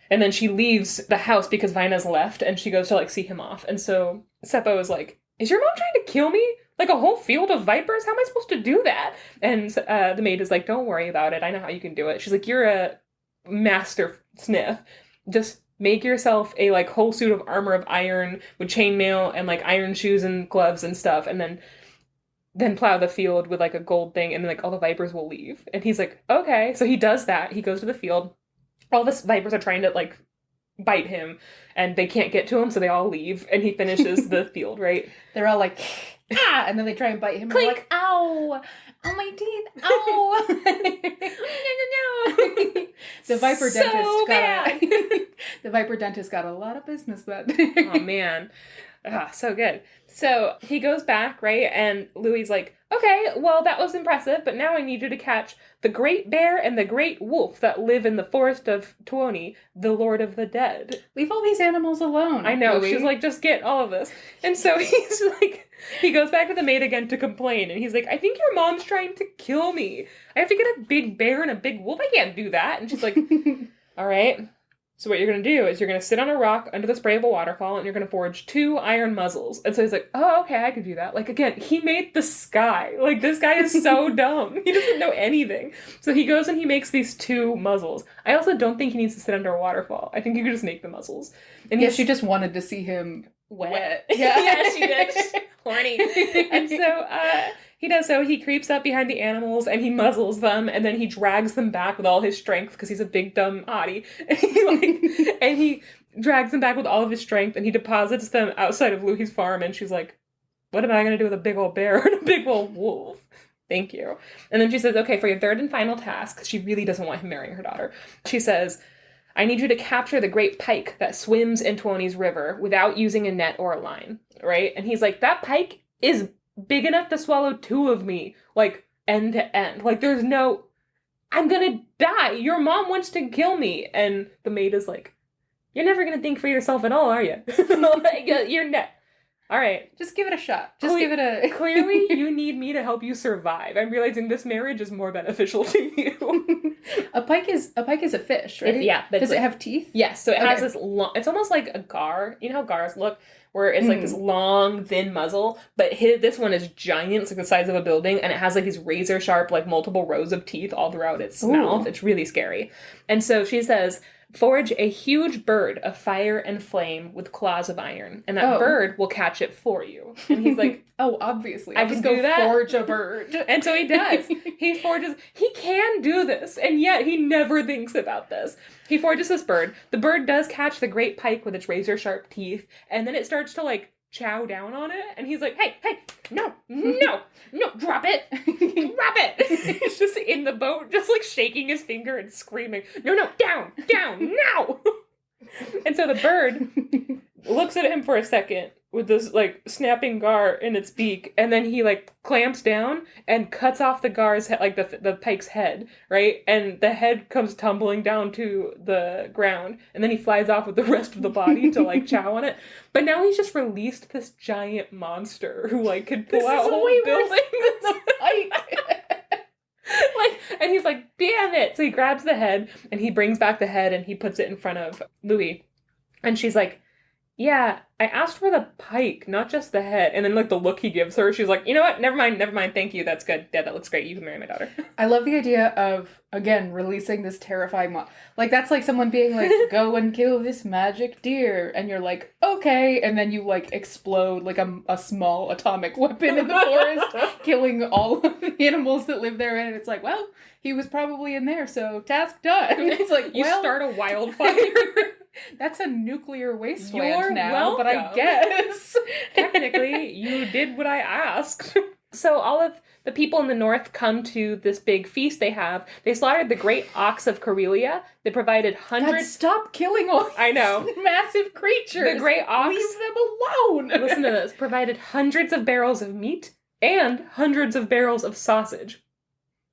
And then she leaves the house because Vina's left and she goes to, like, see him off. And so Seppo is like, is your mom trying to kill me? Like, a whole field of vipers? How am I supposed to do that? And the maid is like, don't worry about it. I know how you can do it. She's like, you're a master smith. Just make yourself a, like, whole suit of armor of iron with chainmail and, like, iron shoes and gloves and stuff. And then plow the field with, like, a gold thing. And then, like, all the vipers will leave. And he's like, okay. So he does that. He goes to the field. all the vipers are trying to, like, bite him, and they can't get to him, so they all leave, and he finishes the field, right? They're all like, ah! And then they try and bite him, and they're like, ow! Oh, my teeth! Ow! No. The Viper So dentist bad. The Viper dentist got a lot of business that day. Oh, man. So good. So he goes back, right? And Louis like, okay, well, that was impressive, but now I need you to catch the great bear and the great wolf that live in the forest of Tuoni, the Lord of the Dead. Leave all these animals alone. I know. Louis. She's like, just get all of this. And so he's like, he goes back to the maid again to complain. And he's like, I think your mom's trying to kill me. I have to get a big bear and a big wolf. I can't do that. And she's like, all right. So what you're going to do is you're going to sit on a rock under the spray of a waterfall, and you're going to forge 2 iron muzzles. And so he's like, oh, okay, I could do that. Like, again, he made the sky. Like, this guy is so dumb. He doesn't know anything. So he goes and he makes these 2 muzzles. I also don't think he needs to sit under a waterfall. I think you could just make the muzzles. And yeah, she just wanted to see him wet. Yeah, Yeah, she did. She's horny. And so he does so. He creeps up behind the animals and he muzzles them, and then he drags them back with all his strength because he's a big dumb hottie. And he drags them back with all of his strength, and he deposits them outside of Louis' farm. And she's like, "What am I gonna do with a big old bear and a big old wolf?" Thank you. And then she says, "Okay, for your third and final task," because she really doesn't want him marrying her daughter. She says, I need you to capture the great pike that swims in Tuoni's river without using a net or a line, right? And he's like, that pike is big enough to swallow 2 of me, like, end to end. Like, there's no, I'm gonna die. Your mom wants to kill me. And the maid is like, you're never gonna think for yourself at all, are you? Like, you're net. All right. Just give it a shot. Just give it a... Clearly, you need me to help you survive. I'm realizing this marriage is more beneficial to you. A pike is a fish, right? Yeah. Does it have teeth? Yes. So it has this long... It's almost like a gar. You know how gars look? Where it's like this long, thin muzzle. But this one is giant. It's like the size of a building. And it has like these razor sharp, like multiple rows of teeth all throughout its mouth. It's really scary. And so she says... Forge a huge bird of fire and flame with claws of iron, and that bird will catch it for you. And he's like, oh, obviously. I can do that. Forge a bird. And so he does. He can do this, and yet he never thinks about this. He forges this bird. The bird does catch the great pike with its razor-sharp teeth, and then it starts to, like, chow down on it, and he's like, hey, no, drop it, drop it. He's just in the boat, just like shaking his finger and screaming, no, down, now. And so the bird looks at him for a second with this like snapping gar in its beak, and then he like clamps down and cuts off the gar's head, like the pike's head, right? And the head comes tumbling down to the ground, and then he flies off with the rest of the body to like chow on it. But now he's just released this giant monster who like could pull out whole buildings. The pike. Like, and he's like, damn it! So he grabs the head and he brings back the head and he puts it in front of Louis, and she's like, yeah, I asked for the pike, not just the head. And then, like, the look he gives her, she's like, you know what? Never mind. Thank you. That's good. Yeah, that looks great. You can marry my daughter. I love the idea of, again, releasing this terrifying like, that's like someone being like, go and kill this magic deer. And you're like, okay. And then you, like, explode, like, a small atomic weapon in the forest, killing all of the animals that live there. And it's like, well, he was probably in there, so task done. It's like, you start a wildfire. That's a nuclear wasteland You're now, welcome. but I guess. Technically, you did what I asked. So all of the people in the north come to this big feast they have. They slaughtered the great ox of Karelia. They provided hundreds... God, stop killing all I know. massive creatures. The great ox... Leave them alone. Listen to this. Provided hundreds of barrels of meat and hundreds of barrels of sausage.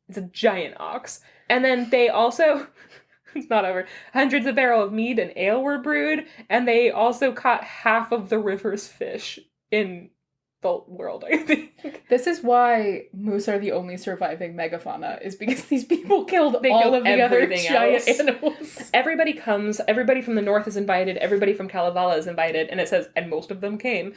It's a giant ox. And then they also... It's not over. Hundreds of barrels of mead and ale were brewed, and they also caught half of the river's fish in the world, I think. This is why moose are the only surviving megafauna, is because these people killed all of the other giant animals. Everybody comes, everybody from the north is invited, everybody from Kalevala is invited, and it says, and most of them came.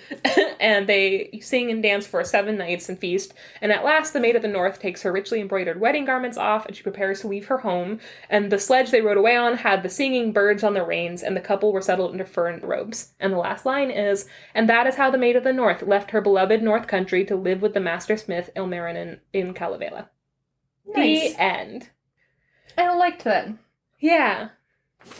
And they sing and dance for 7 nights and feast, and at last the maid of the north takes her richly embroidered wedding garments off, and she prepares to leave her home, and the sledge they rode away on had the singing birds on the reins, and the couple were settled into fur robes. And the last line is, and that is how the maid of the north left her beloved north country to live with the master smith Ilmarinen in Kalevala. Nice. The end. I liked that. Yeah.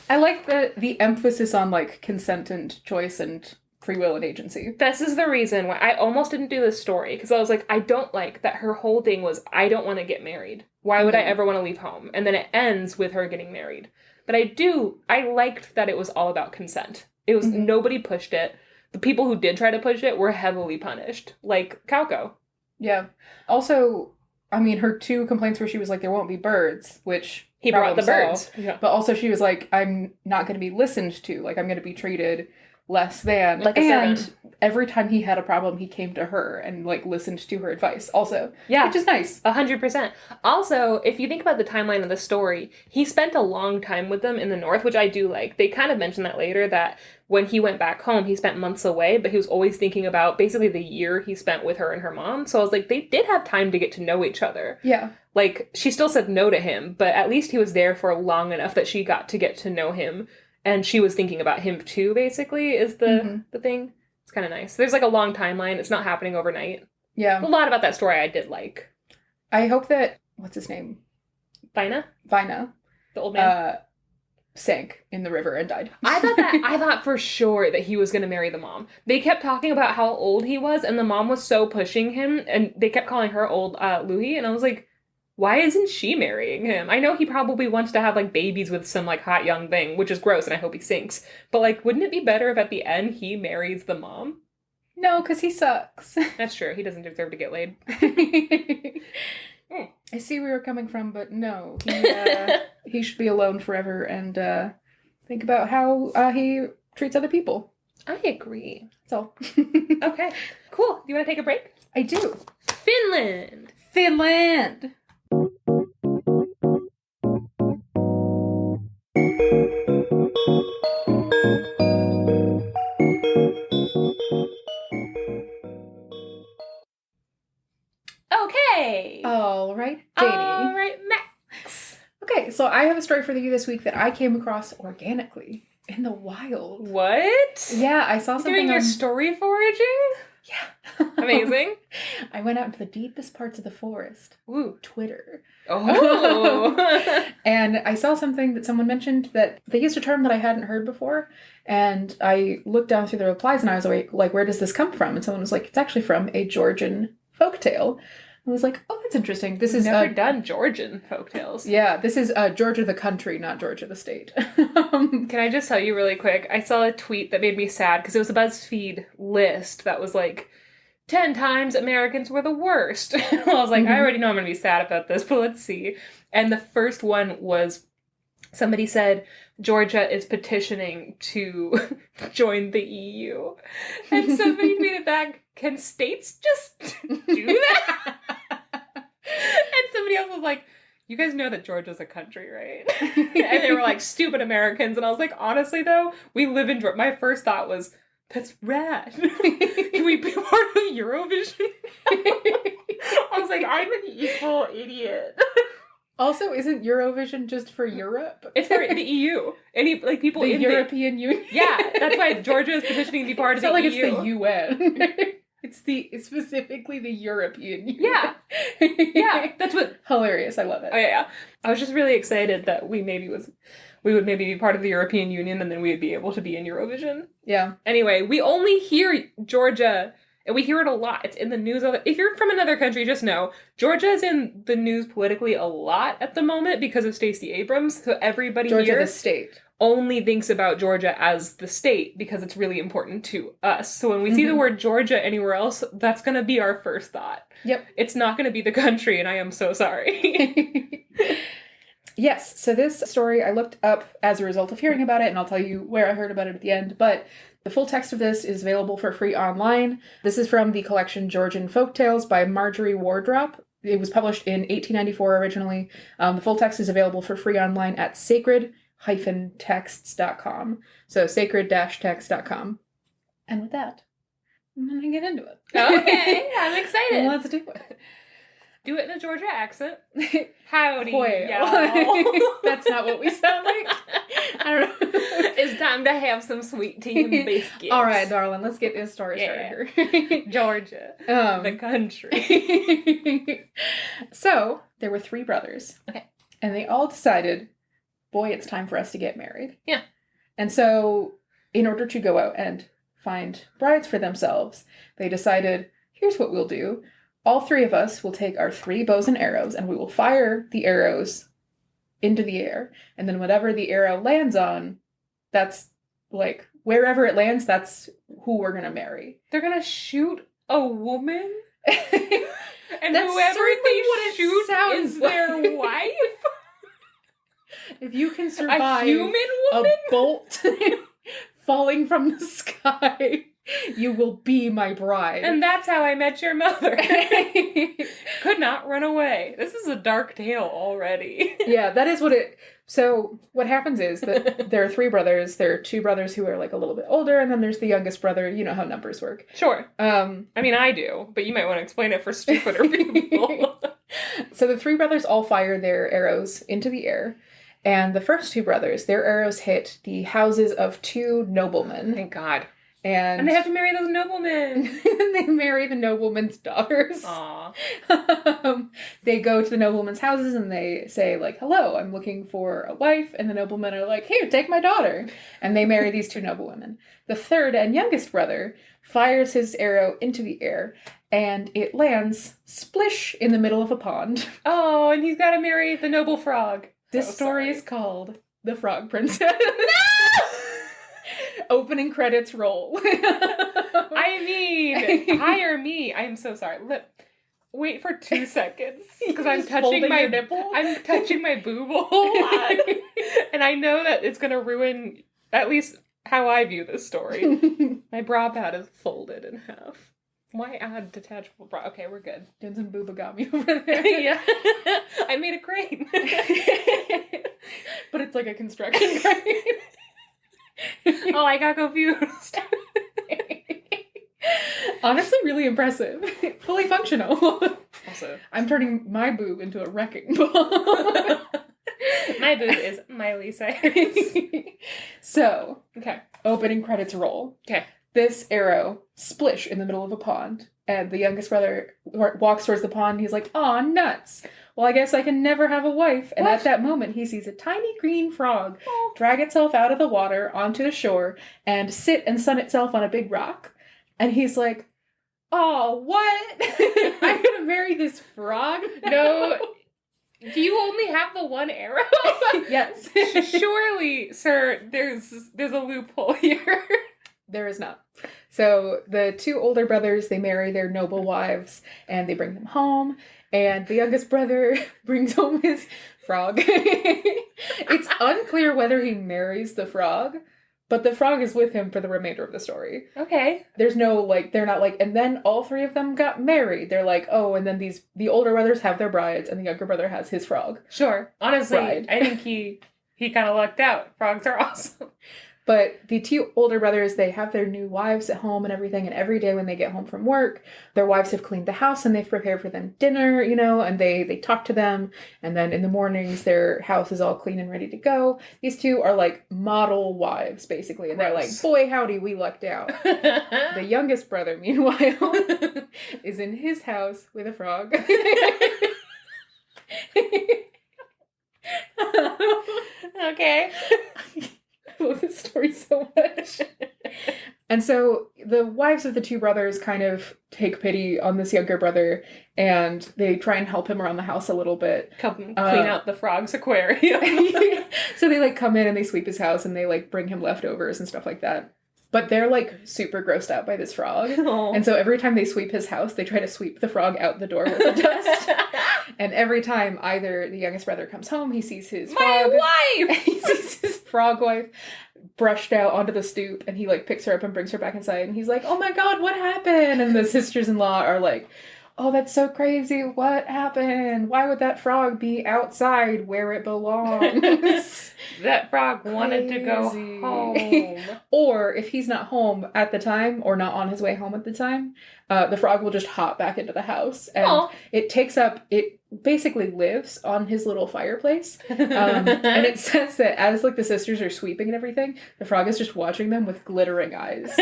I like the emphasis on, like, consent and choice and free will and agency. This is the reason why I almost didn't do this story, because I was like, I don't like that her whole thing was, I don't want to get married. Why would I ever want to leave home? And then it ends with her getting married. But I liked that it was all about consent. It was, nobody pushed it. The people who did try to push it were heavily punished. Like Calco. Yeah. Also, I mean, her two complaints where she was like, there won't be birds, which... He brought the birds. Yeah. But also she was like, I'm not going to be listened to. Like, I'm going to be treated less than. Like a servant. Every time he had a problem, he came to her and, like, listened to her advice also. Yeah. Which is nice. 100%. Also, if you think about the timeline of the story, he spent a long time with them in the north, which I do like. They kind of mention that later, that when he went back home, he spent months away, but he was always thinking about basically the year he spent with her and her mom. So I was like, they did have time to get to know each other. Yeah. Like, she still said no to him, but at least he was there for long enough that she got to get to know him. And she was thinking about him too, basically, is the thing. It's kind of nice. There's, like, a long timeline. It's not happening overnight. Yeah. A lot about that story I did like. I hope that, what's his name? Vina? The old man? Sank in the river and died. I thought for sure that he was going to marry the mom. They kept talking about how old he was, and the mom was so pushing him, and they kept calling her old Louis, and I was like, why isn't she marrying him? I know he probably wants to have, like, babies with some, like, hot young thing, which is gross, and I hope he sinks. But, like, wouldn't it be better if at the end he marries the mom? No, because he sucks. That's true. He doesn't deserve to get laid. I see where you're coming from, but no. He should be alone forever and think about how he treats other people. I agree. That's all. Okay. Cool. Do you want to take a break? I do. Finland! Okay. All right, Janey. All right, Max. Okay, so I have a story for you this week that I came across organically in the wild. What? Yeah, I saw something Doing your story foraging? Yeah. Amazing. I went out into the deepest parts of the forest. Ooh. Twitter. Oh. And I saw something that someone mentioned that they used a term that I hadn't heard before. And I looked down through the replies and I was like, where does this come from? And someone was like, it's actually from a Georgian folktale. I was like, oh, that's interesting. This is never done Georgian folktales. Yeah, this is Georgia the country, not Georgia the state. Can I just tell you really quick? I saw a tweet that made me sad because it was a BuzzFeed list that was like, 10 times Americans were the worst. I was like, I already know I'm going to be sad about this, but let's see. And the first one was, somebody said, Georgia is petitioning to join the EU. And somebody tweeted back, can states just do that? And somebody else was like, you guys know that Georgia's a country, right? And they were like, stupid Americans. And I was like, honestly, though, we live in Georgia. My first thought was, that's rad. Can we be part of Eurovision? I was like, I'm an evil idiot. Also, isn't Eurovision just for Europe? It's for the EU. Any like people the in European Union. Yeah, that's why Georgia is petitioning to be part It's of the not like EU. It's the UN. It's specifically the European Union. Yeah. Yeah, that's what... Hilarious. I love it. Oh, yeah. I was just really excited that we would maybe be part of the European Union and then we would be able to be in Eurovision. Yeah. Anyway, we only hear Georgia, and we hear it a lot. It's in the news. If you're from another country, just know, Georgia is in the news politically a lot at the moment because of Stacey Abrams. So everybody Georgia here the state only thinks about Georgia as the state because it's really important to us. So when we see the word Georgia anywhere else, that's going to be our first thought. Yep. It's not going to be the country, and I am so sorry. Yes, so this story I looked up as a result of hearing about it, and I'll tell you where I heard about it at the end, but the full text of this is available for free online. This is from the collection Georgian Folktales by Marjorie Wardrop. It was published in 1894 originally. The full text is available for free online at sacred-texts.com. So sacred-text.com. And with that, I'm going to get into it. Okay, I'm excited. Let's do it. Do it in a Georgia accent. Howdy, Well, y'all. that's not what we sound like. I don't know. It's time to have some sweet tea and biscuits. All right, darling, let's get this story started here. Georgia, the country. So, there were 3 brothers. Okay. And they all decided boy, it's time for us to get married. Yeah. And so, in order to go out and find brides for themselves, they decided, here's what we'll do. All three of us will take our 3 bows and arrows, and we will fire the arrows into the air. And then whatever the arrow lands on, that's, like, wherever it lands, that's who we're going to marry. They're going to shoot a woman? And That's whoever certainly they what it shoot sounds is their like. wife? If you can survive A human a woman? bolt falling from the sky, you will be my bride. And that's how I met your mother. Could not run away. This is a dark tale already. Yeah, that is what it... So, what happens is that there are 3 brothers. There are 2 brothers who are, like, a little bit older, and then there's the youngest brother. You know how numbers work. Sure. I mean, I do, but you might want to explain it for stupider people. So the 3 brothers all fire their arrows into the air, and the first 2 brothers, their arrows hit the houses of 2 noblemen. Thank God. And they have to marry those noblemen. They marry the noblemen's daughters. Aw. They go to the noblemen's houses and they say, like, hello, I'm looking for a wife. And the noblemen are like, here, take my daughter. And they marry these 2 noblewomen. The third and youngest brother fires his arrow into the air, and it lands splish in the middle of a pond. Oh, and he's got to marry the noble frog. This story is called The Frog Princess. No! Opening credits roll. I mean, hire me. I'm so sorry. Wait for 2 seconds because I'm touching my nipple. I'm touching my boob a whole lot, and I know that it's gonna ruin at least how I view this story. My bra pad is folded in half. Why add detachable bra? Okay, we're good. Doing some boobagami over there. Yeah, I made a crane, but it's like a construction crane. Oh, I got confused. Honestly, really impressive. Fully functional. Also, I'm turning my boob into a wrecking ball. My boob is Miley Cyrus. So, Okay. Opening credits roll. Okay. This arrow splish in the middle of a pond, and the youngest brother walks towards the pond. He's like, "Aw, nuts. Well, I guess I can never have a wife." And What? at that moment, he sees a tiny green frog drag itself out of the water onto the shore and sit and sun itself on a big rock. And he's like, "Oh, what? I'm gonna marry this frog?" No. Do you only have the one arrow? Yes. Surely, sir, there's a loophole here. There is not. So the 2 older brothers, they marry their noble wives and they bring them home. And the youngest brother brings home his frog. It's unclear whether he marries the frog, but the frog is with him for the remainder of the story. Okay. There's no, like, they're not like, and then all 3 of them got married. They're like, oh, and then the older brothers have their brides and the younger brother has his frog. Sure. Honestly, Bride. I think he kind of lucked out. Frogs are awesome. But the 2 older brothers, they have their new wives at home and everything, and every day when they get home from work, their wives have cleaned the house and they've prepared for them dinner, you know, and they talk to them, and then in the mornings, their house is all clean and ready to go. These 2 are like model wives, basically, and they're like, Gross. boy, howdy, we lucked out. The youngest brother, meanwhile, is in his house with a frog. Okay. I love this story so much. And so the wives of the 2 brothers kind of take pity on this younger brother, and they try and help him around the house a little bit. Come clean out the frog's aquarium. So they like come in and they sweep his house and they like bring him leftovers and stuff like that. But they're like super grossed out by this frog. Aw. And so every time they sweep his house, they try to sweep the frog out the door with the dust. And every time either the youngest brother comes home, he sees his My frog. wife! He sees his frog wife brushed out onto the stoop, and he like picks her up and brings her back inside, and he's like, "Oh my God, what happened?" And the sisters-in-law are like, "Oh, that's so crazy. What happened? Why would that frog be outside where it belongs?" That frog wanted to go Crazy. home. Or if he's not home at the time, or not on his way home at the time, the frog will just hop back into the house, and Aw. it basically lives on his little fireplace. And it says that as like the sisters are sweeping and everything, the frog is just watching them with glittering eyes.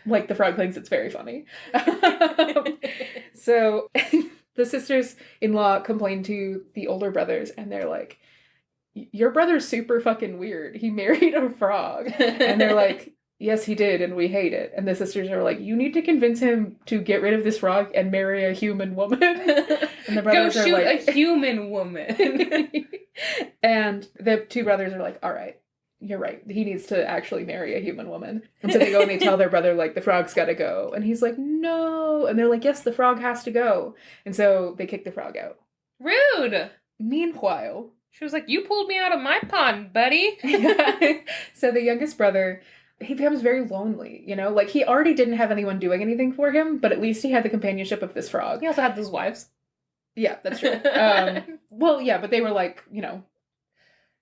Like the frog thinks it's very funny. So the sisters-in-law complain to the older brothers, and they're like, your brother's super fucking weird. He married a frog. And they're like, yes, he did, and we hate it. And the sisters are like, you need to convince him to get rid of this frog and marry a human woman. And the brothers Go are shoot like, a human woman. and the two brothers are like, all right, you're right. He needs to actually marry a human woman. And so they go and they tell their brother, like, the frog's got to go. And he's like, no. And they're like, yes, the frog has to go. And so they kick the frog out. Rude. Meanwhile, She was like, you pulled me out of my pond, buddy. so the youngest brother, he becomes very lonely, you know? Like, he already didn't have anyone doing anything for him, but at least he had the companionship of this frog. He also had those wives. Yeah, that's true. Well, yeah, but they were like, you know...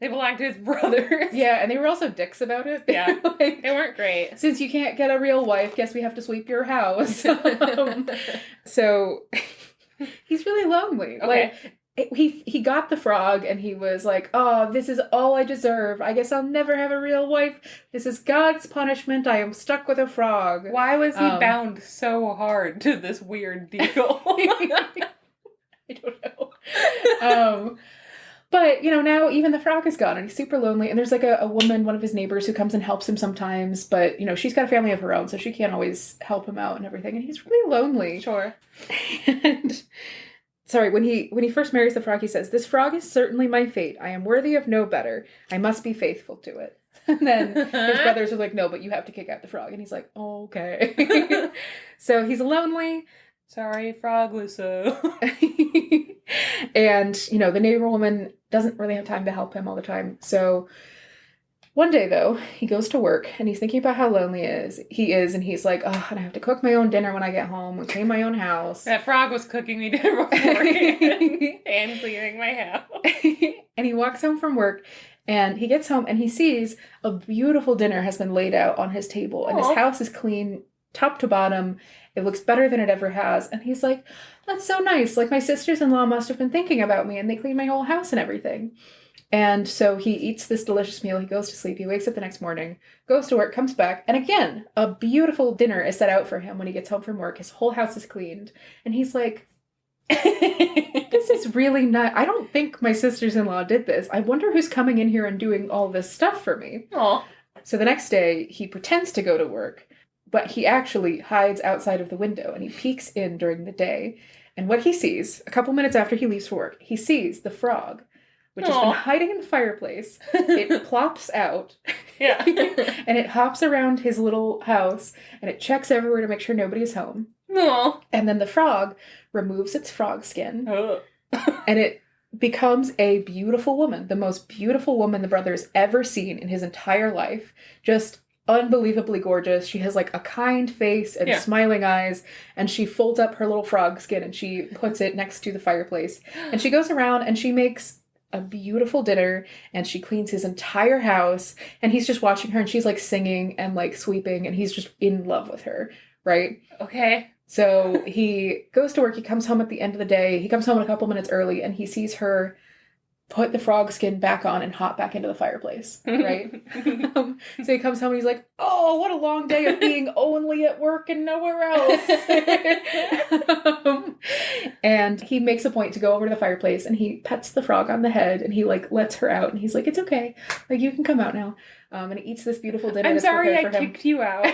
They belonged to his brothers. Yeah, and they were also dicks about it. Yeah, like, they weren't great. Since you can't get a real wife, guess we have to sweep your house. So, he's really lonely. Okay. Like, he got the frog and he was like, oh, this is all I deserve. I guess I'll never have a real wife. This is God's punishment. I am stuck with a frog. Why was he bound so hard to this weird deal? I don't know. But, you know, now even the frog is gone and he's super lonely. And there's like a woman, one of his neighbors, who comes and helps him sometimes. But, you know, she's got a family of her own, so she can't always help him out and everything. And he's really lonely. Sure. And... Sorry, when he first marries the frog, he says, this frog is certainly my fate. I am worthy of no better. I must be faithful to it. And then his brothers are like, no, but you have to kick out the frog. And he's like, oh, okay. So he's lonely. Sorry, Frog Lusso. And, you know, the neighbor woman doesn't really have time to help him all the time. So one day, though, he goes to work and he's thinking about how lonely he is. And he's like, oh, and I have to cook my own dinner when I get home and clean my own house. That frog was cooking me dinner beforehand and cleaning my house. And he walks home from work and he gets home and he sees a beautiful dinner has been laid out on his table. And his house is clean top to bottom. It looks better than it ever has. And he's like, that's so nice. Like, my sisters-in-law must have been thinking about me and they cleaned my whole house and everything. And so he eats this delicious meal. He goes to sleep. He wakes up the next morning, goes to work, comes back. And again, a beautiful dinner is set out for him when he gets home from work. His whole house is cleaned. And he's like, this is really not... I don't think my sisters-in-law did this. I wonder who's coming in here and doing all this stuff for me. Aw. So the next day, he pretends to go to work, but he actually hides outside of the window and he peeks in during the day. And what he sees, a couple minutes after he leaves for work, he sees the frog, which has been hiding in the fireplace. It plops out. Yeah. And it hops around his little house and it checks everywhere to make sure nobody's home. Aw. And then the frog removes its frog skin Oh. and it becomes a beautiful woman. The most beautiful woman the brother has ever seen in his entire life. Just unbelievably gorgeous. She has like a kind face and smiling eyes, and she folds up her little frog skin and she puts it next to the fireplace. And she goes around and she makes a beautiful dinner and she cleans his entire house, and he's just watching her and she's like singing and like sweeping and he's just in love with her, right? Okay. So he goes to work, he comes home at the end of the day, he comes home a couple minutes early and he sees her put the frog skin back on and hop back into the fireplace, right? So he comes home and he's like, oh, what a long day of being only at work and nowhere else. And he makes a point to go over to the fireplace and he pets the frog on the head and he like lets her out and he's like, it's okay. Like, you can come out now. And he eats this beautiful dinner. I'm sorry I for him. kicked you out.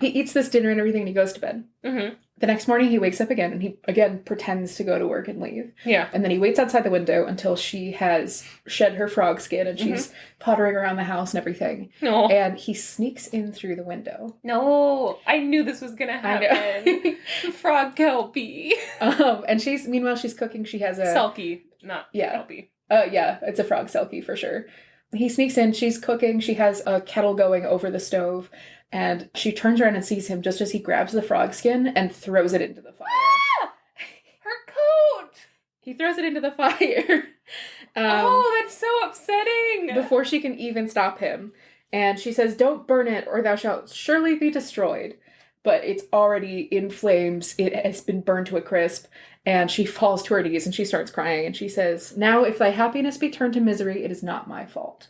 He eats this dinner and everything and he goes to bed. Mm-hmm. The next morning he wakes up again and he again pretends to go to work and leave. Yeah. And then he waits outside the window until she has shed her frog skin and she's pottering around the house and everything. No. And he sneaks in through the window. No. I knew this was gonna happen. Frog kelpie. And meanwhile she's cooking. She has a... Selkie, not kelpie. Yeah, it's a frog selkie for sure. He sneaks in, she's cooking, she has a kettle going over the stove, and she turns around and sees him just as he grabs the frog skin and throws it into the fire. Ah! Her coat! He throws it into the fire. Oh, that's so upsetting! Before she can even stop him. And she says, don't burn it or thou shalt surely be destroyed. But it's already in flames. It has been burned to a crisp. And she falls to her knees and she starts crying. And she says, now if thy happiness be turned to misery, it is not my fault.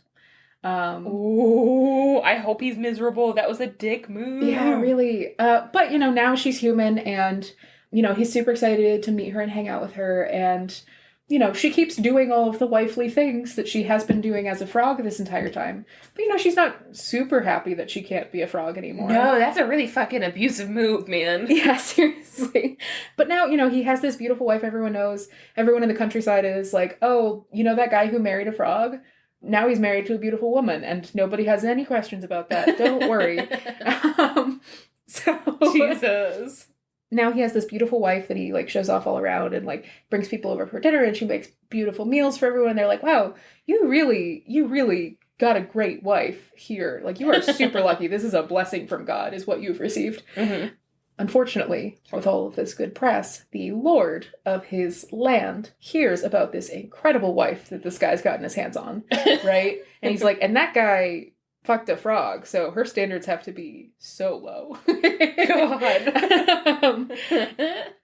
Ooh, I hope he's miserable. That was a dick move. Yeah, really. But, you know, now she's human and, you know, he's super excited to meet her and hang out with her. And, she keeps doing all of the wifely things that she has been doing as a frog this entire time. But, she's not super happy that she can't be a frog anymore. No, that's a really fucking abusive move, man. Yeah, seriously. But now, he has this beautiful wife everyone knows. Everyone in the countryside is like, oh, that guy who married a frog? Now he's married to a beautiful woman, and nobody has any questions about that. Don't worry. Jesus. Now he has this beautiful wife that he, shows off all around and, brings people over for dinner, and she makes beautiful meals for everyone. They're like, wow, you really got a great wife here. You are super lucky. This is a blessing from God, is what you've received. Mm-hmm. Unfortunately, with all of this good press, the lord of his land hears about this incredible wife that this guy's gotten his hands on, right? And he's like, and that guy fucked a frog, so her standards have to be so low. God.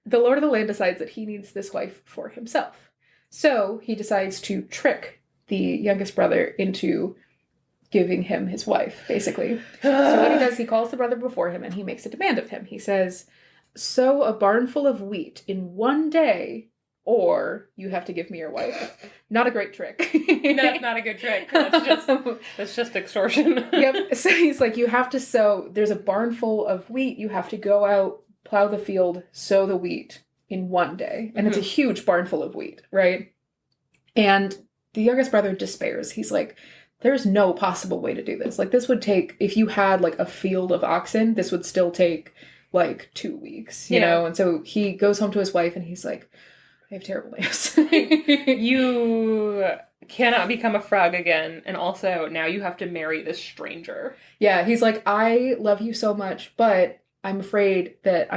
The lord of the land decides that he needs this wife for himself. So he decides to trick the youngest brother into giving him his wife, basically. So what he does, he calls the brother before him and he makes a demand of him. He says, sow a barnful of wheat in one day, or you have to give me your wife. Not a great trick. That's not a good trick. That's just extortion. Yep. So he's like, you have to sow, there's a barnful of wheat, you have to go out, plow the field, sow the wheat in one day. And it's a huge barnful of wheat, right? And the youngest brother despairs. He's like, there's no possible way to do this. This would take, if you had a field of oxen, this would still take 2 weeks, you know? And so he goes home to his wife and he's like, I have terrible news. You cannot become a frog again. And also now you have to marry this stranger. Yeah. He's like, I love you so much, but I'm afraid that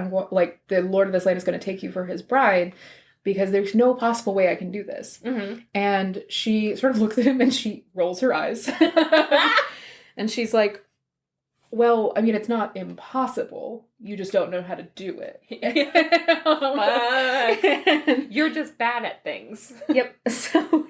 the lord of this land is going to take you for his bride, because there's no possible way I can do this. Mm-hmm. And she sort of looks at him and she rolls her eyes. And she's like, well, I mean, it's not impossible. You just don't know how to do it. You're just bad at things. Yep. So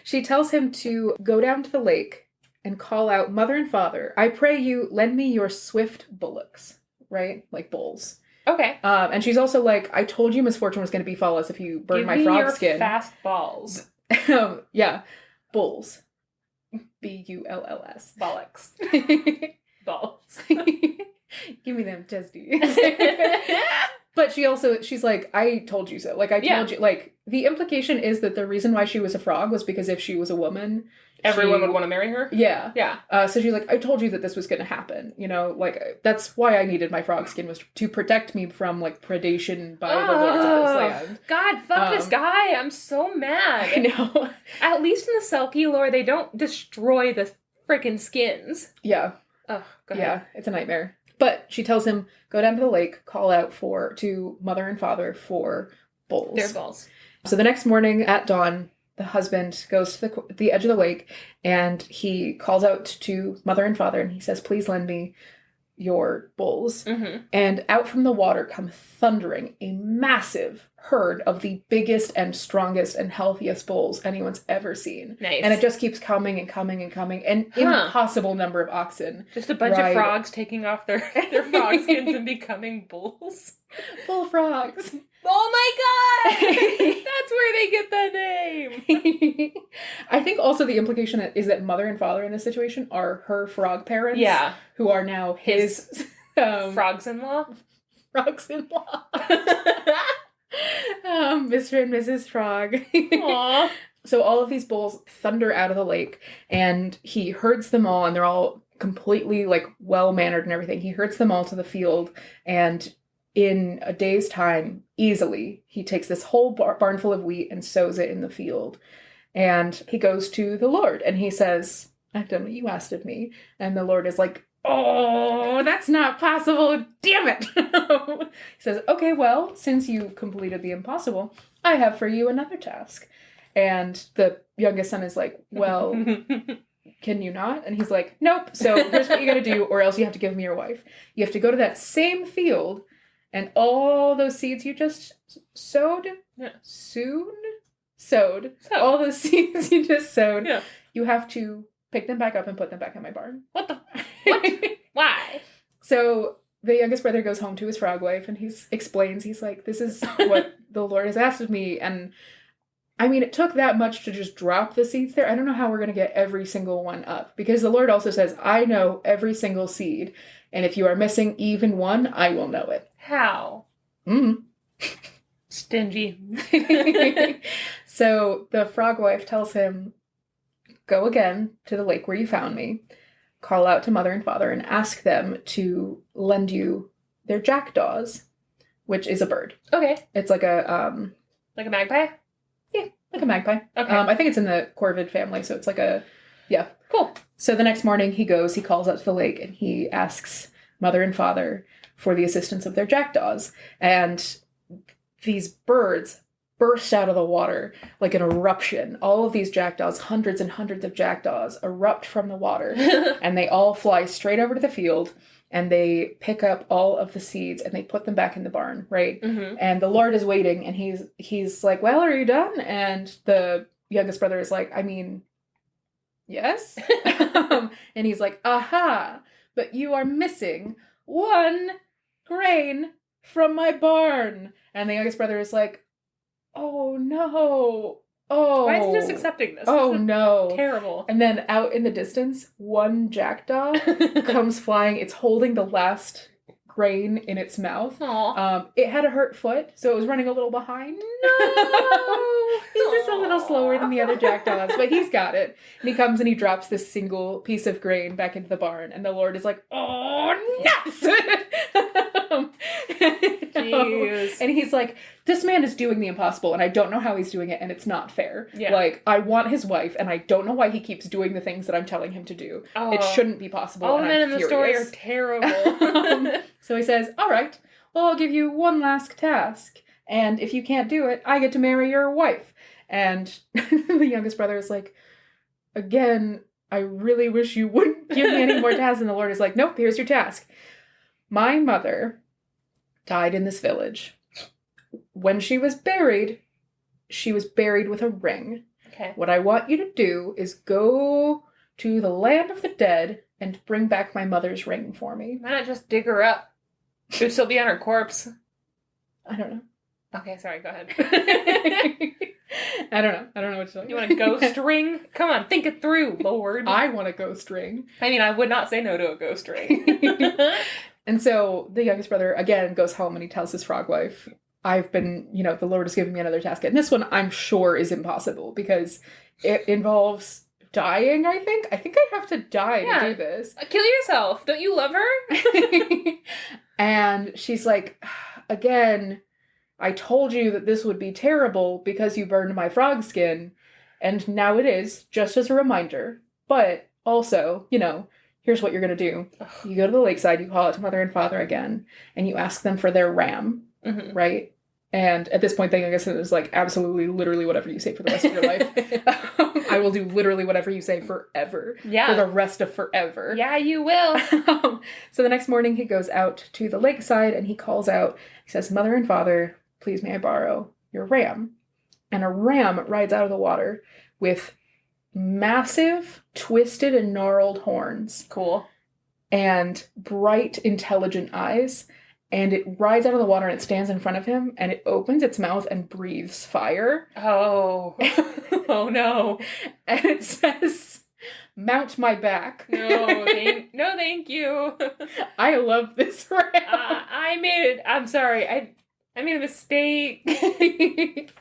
she tells him to go down to the lake and call out, mother and father, I pray you, lend me your swift bullocks, right? Bulls. Okay. And she's also like, I told you misfortune was going to befall us if you burn my frog skin. Give me your fast balls. Yeah. Bulls. Bulls. Bollocks. Balls. Give me them testes. But she's like, I told you so. I told you. The implication is that the reason why she was a frog was because if she was a woman, everyone would want to marry her? Yeah. Yeah. So she's like, I told you that this was going to happen. That's why I needed my frog skin, was to protect me from, predation by the lords of this land. God, fuck this guy. I'm so mad. I know. At least in the Selkie lore, they don't destroy the frickin' skins. Yeah. Oh, go ahead. Yeah, it's a nightmare. But she tells him, go down to the lake, call out to mother and father for bulls. Their balls. So the next morning at dawn, the husband goes to the edge of the lake and he calls out to mother and father and he says, please lend me your bulls. Mm-hmm. And out from the water come thundering a massive herd of the biggest and strongest and healthiest bulls anyone's ever seen. Nice. And it just keeps coming and coming and coming. An impossible number of oxen. Just a bunch of frogs taking off their frog skins and becoming bulls. Bullfrogs. Oh my god! That's where they get the name! I think also the implication is that mother and father in this situation are her frog parents. Yeah. Who are now his frogs-in-law? Frogs-in-law. Mr. and Mrs. Frog. Aww. So all of these bulls thunder out of the lake and he herds them all and they're all completely well-mannered and everything. He herds them all to the field and in a day's time, easily, he takes this whole barn full of wheat and sows it in the field. And he goes to the Lord and he says, I've done what you asked of me. And the Lord is like, oh, that's not possible. Damn it. He says, okay, well, since you've completed the impossible, I have for you another task. And the youngest son is like, well, can you not? And he's like, nope. So here's what you got to do, or else you have to give me your wife. You have to go to that same field and all those seeds you just sowed, all those seeds you just sowed, you have to pick them back up and put them back in my barn. What? Why? So the youngest brother goes home to his frog wife and he explains, he's like, this is what the Lord has asked of me. And I mean, it took that much to just drop the seeds there. I don't know how we're going to get every single one up, because the Lord also says, I know every single seed, and if you are missing even one, I will know it. How? Stingy. So the frog wife tells him, go again to the lake where you found me, call out to mother and father, and ask them to lend you their jackdaws, which is a bird. Okay. It's like a Like a magpie? Yeah, like a magpie. Okay. I think it's in the corvid family, so it's like a, yeah. Cool. So the next morning he calls out to the lake, and he asks mother and father for the assistance of their jackdaws. And these birds burst out of the water like an eruption. All of these jackdaws, hundreds and hundreds of jackdaws, erupt from the water, and they all fly straight over to the field, and they pick up all of the seeds and they put them back in the barn, right? Mm-hmm. And the Lord is waiting, and he's like, well, are you done? And the youngest brother is like, I mean, yes. And he's like, aha, but you are missing one grain from my barn. And the youngest brother is like, oh no. Oh. Why is he just accepting this? Oh This is no. terrible. And then out in the distance, one jackdaw comes flying. It's holding the last grain in its mouth. Aww. It had a hurt foot, so it was running a little behind. No! He's just a little slower than the other jackdaws, but he's got it. And he comes and he drops this single piece of grain back into the barn, and the Lord is like, oh, nuts! Jeez. And he's like, this man is doing the impossible, and I don't know how he's doing it, and it's not fair. Yeah. Like, I want his wife, and I don't know why he keeps doing the things that I'm telling him to do. Oh. It shouldn't be possible. All the men in the story are furious. terrible. So he says, all right, well, I'll give you one last task, and if you can't do it, I get to marry your wife. And the youngest brother is like, again, I really wish you wouldn't give me any more tasks. And the Lord is like, nope, here's your task. My mother died in this village. When she was buried with a ring. Okay. What I want you to do is go to the land of the dead and bring back my mother's ring for me. Why not just dig her up? She would still be on her corpse. I don't know. Okay, sorry, go ahead. I don't know what to tell you. You want a ghost ring? Come on, think it through, Lord. I want a ghost ring. I mean, I would not say no to a ghost ring. And so the youngest brother, again, goes home and he tells his frog wife, the Lord has given me another task. And this one, I'm sure, is impossible because it involves dying, I think. I think I have to die to do this. Kill yourself. Don't you love her? And she's like, again, I told you that this would be terrible because you burned my frog skin. And now it is, just as a reminder. But also, here's what you're going to do. You go to the lakeside, you call out to mother and father again, and you ask them for their ram, right? And at this point, I guess it was like, absolutely, literally whatever you say for the rest of your life. I will do literally whatever you say forever. Yeah. For the rest of forever. Yeah, you will. So the next morning, he goes out to the lakeside, and he calls out, he says, mother and father, please may I borrow your ram? And a ram rides out of the water with massive, twisted, and gnarled horns. Cool. And bright, intelligent eyes. And it rides out of the water and it stands in front of him and it opens its mouth and breathes fire. Oh. Oh no. And it says, mount my back. No, thank you. I love this ram. I'm sorry. I made a mistake.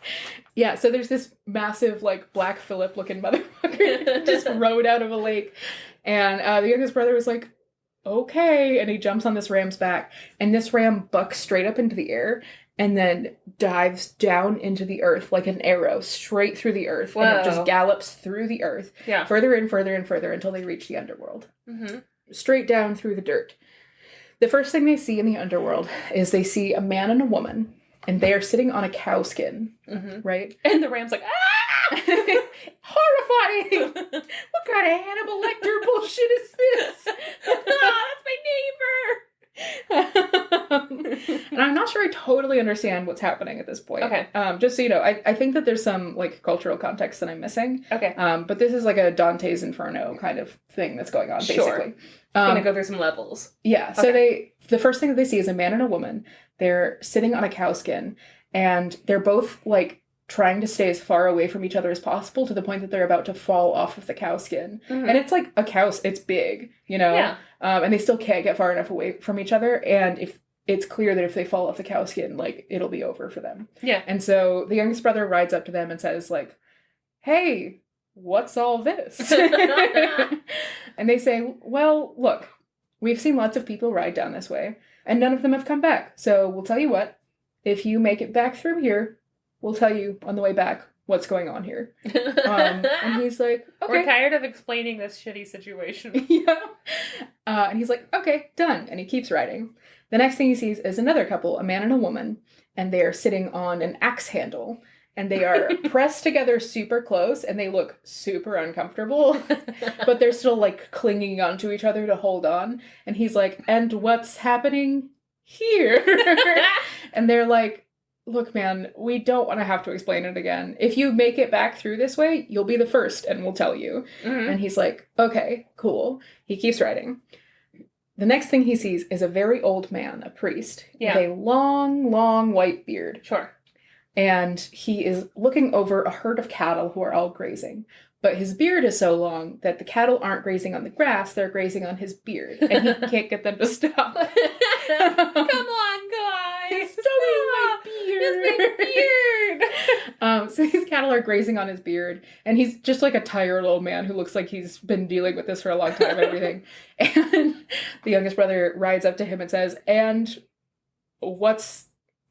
Yeah, so there's this massive, Black Phillip looking motherfucker that just rode out of a lake. And the youngest brother was like, okay. And he jumps on this ram's back. And this ram bucks straight up into the air and then dives down into the earth like an arrow, straight through the earth. Whoa. And it just gallops through the earth. Yeah. Further and further and further until they reach the underworld. Mm-hmm. Straight down through the dirt. The first thing they see in the underworld is they see a man and a woman. And they are sitting on a cow skin, right? And the ram's like, ah! Horrifying! What kind of Hannibal Lecter bullshit is this? That's my neighbor! And I'm not sure I totally understand what's happening at this point. Okay. Just so you know, I think that there's some, cultural context that I'm missing. Okay. But this is like a Dante's Inferno kind of thing that's going on, basically. Sure. Gonna go through some levels. Yeah. So the first thing that they see is a man and a woman. They're sitting on a cow skin, and they're both trying to stay as far away from each other as possible to the point that they're about to fall off of the cow skin. Mm-hmm. And it's like a cow, it's big, you know? Yeah. And they still can't get far enough away from each other. And if it's clear that if they fall off the cow skin, like, it'll be over for them. Yeah. And so the youngest brother rides up to them and says, like, hey, what's all this? And they say, well, look, we've seen lots of people ride down this way, and none of them have come back. So we'll tell you what, if you make it back through here, we'll tell you on the way back what's going on here. And he's like, okay. We're tired of explaining this shitty situation. Yeah. And he's like, okay, done. And he keeps riding. The next thing he sees is another couple, a man and a woman, and they are sitting on an axe handle. And they are pressed together super close, and they look super uncomfortable. But they're still, like, clinging onto each other to hold on. And he's like, and what's happening here? And they're like, look, man, we don't want to have to explain it again. If you make it back through this way, you'll be the first, and we'll tell you. Mm-hmm. And he's like, okay, cool. He keeps riding. The next thing he sees is a very old man, a priest, with a long, long white beard. Sure. And he is looking over a herd of cattle who are all grazing. But his beard is so long that the cattle aren't grazing on the grass, they're grazing on his beard. And he can't get them to stop. Come on, guys! Stop my beard! It's my beard! So these cattle are grazing on his beard. And he's just like a tired old man who looks like he's been dealing with this for a long time and everything. And the youngest brother rides up to him and says, and what's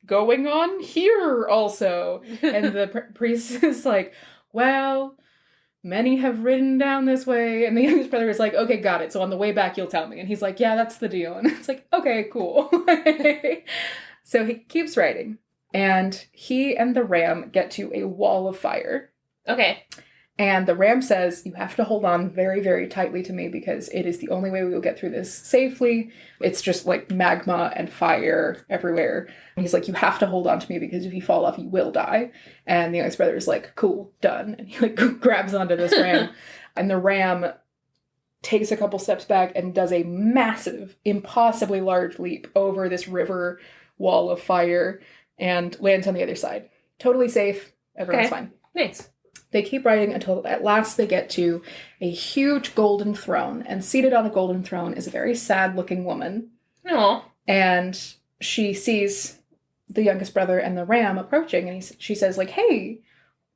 going on here also? And the priest is like, well, many have ridden down this way. And the youngest brother is like, okay, got it. So on the way back, you'll tell me. And he's like, yeah, that's the deal. And it's like, okay, cool. So he keeps riding. And he and the ram get to a wall of fire. Okay. And the ram says, you have to hold on very, very tightly to me because it is the only way we will get through this safely. It's just like magma and fire everywhere. And he's like, you have to hold on to me because if you fall off, you will die. And the youngest brother is like, cool, done. And he like grabs onto this ram. And the ram takes a couple steps back and does a massive, impossibly large leap over this river wall of fire and lands on the other side. Totally safe. Everyone's fine. Nice. They keep riding until at last they get to a huge golden throne. And seated on a golden throne is a very sad-looking woman. Aww. And she sees the youngest brother and the ram approaching. And she says, like, hey,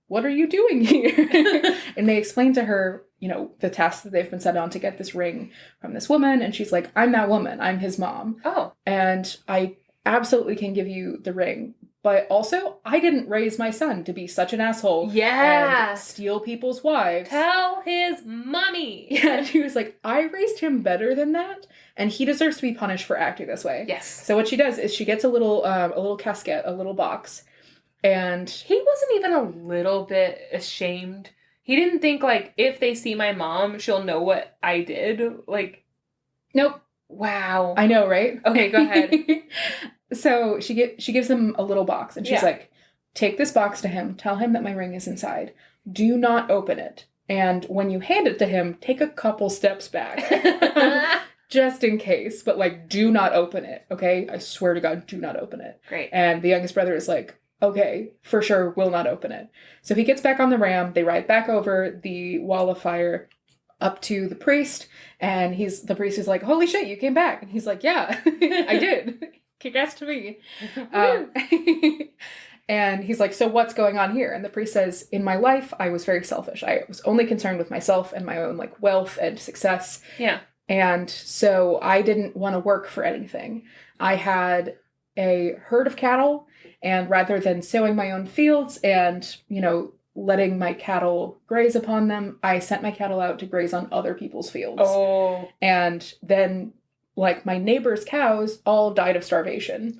what are you doing here? And they explain to her, you know, the task that they've been set on to get this ring from this woman. And she's like, I'm that woman. I'm his mom. Oh. And I absolutely can give you the ring. But also, I didn't raise my son to be such an asshole. Yeah. And steal people's wives. Tell his mommy. Yeah, she was like, I raised him better than that, and he deserves to be punished for acting this way. Yes. So what she does is she gets a little casket, a little box, and he wasn't even a little bit ashamed. He didn't think, like, if they see my mom, she'll know what I did. Like, nope. Wow. I know, right? Okay, go ahead. So she gives them a little box, and she's like, take this box to him, tell him that my ring is inside. Do not open it. And when you hand it to him, take a couple steps back. Just in case. But, like, do not open it, okay? I swear to God, do not open it. Great. And the youngest brother is like, okay, for sure, will not open it. So he gets back on the ram. They ride back over the wall of fire up to the priest. And the priest is like, holy shit, you came back. And he's like, yeah, I did. Congrats to me. And he's like, so what's going on here? And the priest says, in my life, I was very selfish. I was only concerned with myself and my own, like, wealth and success. Yeah. And so I didn't want to work for anything. I had a herd of cattle, and rather than sowing my own fields and, you know, letting my cattle graze upon them, I sent my cattle out to graze on other people's fields. Oh. And then, like, my neighbor's cows all died of starvation.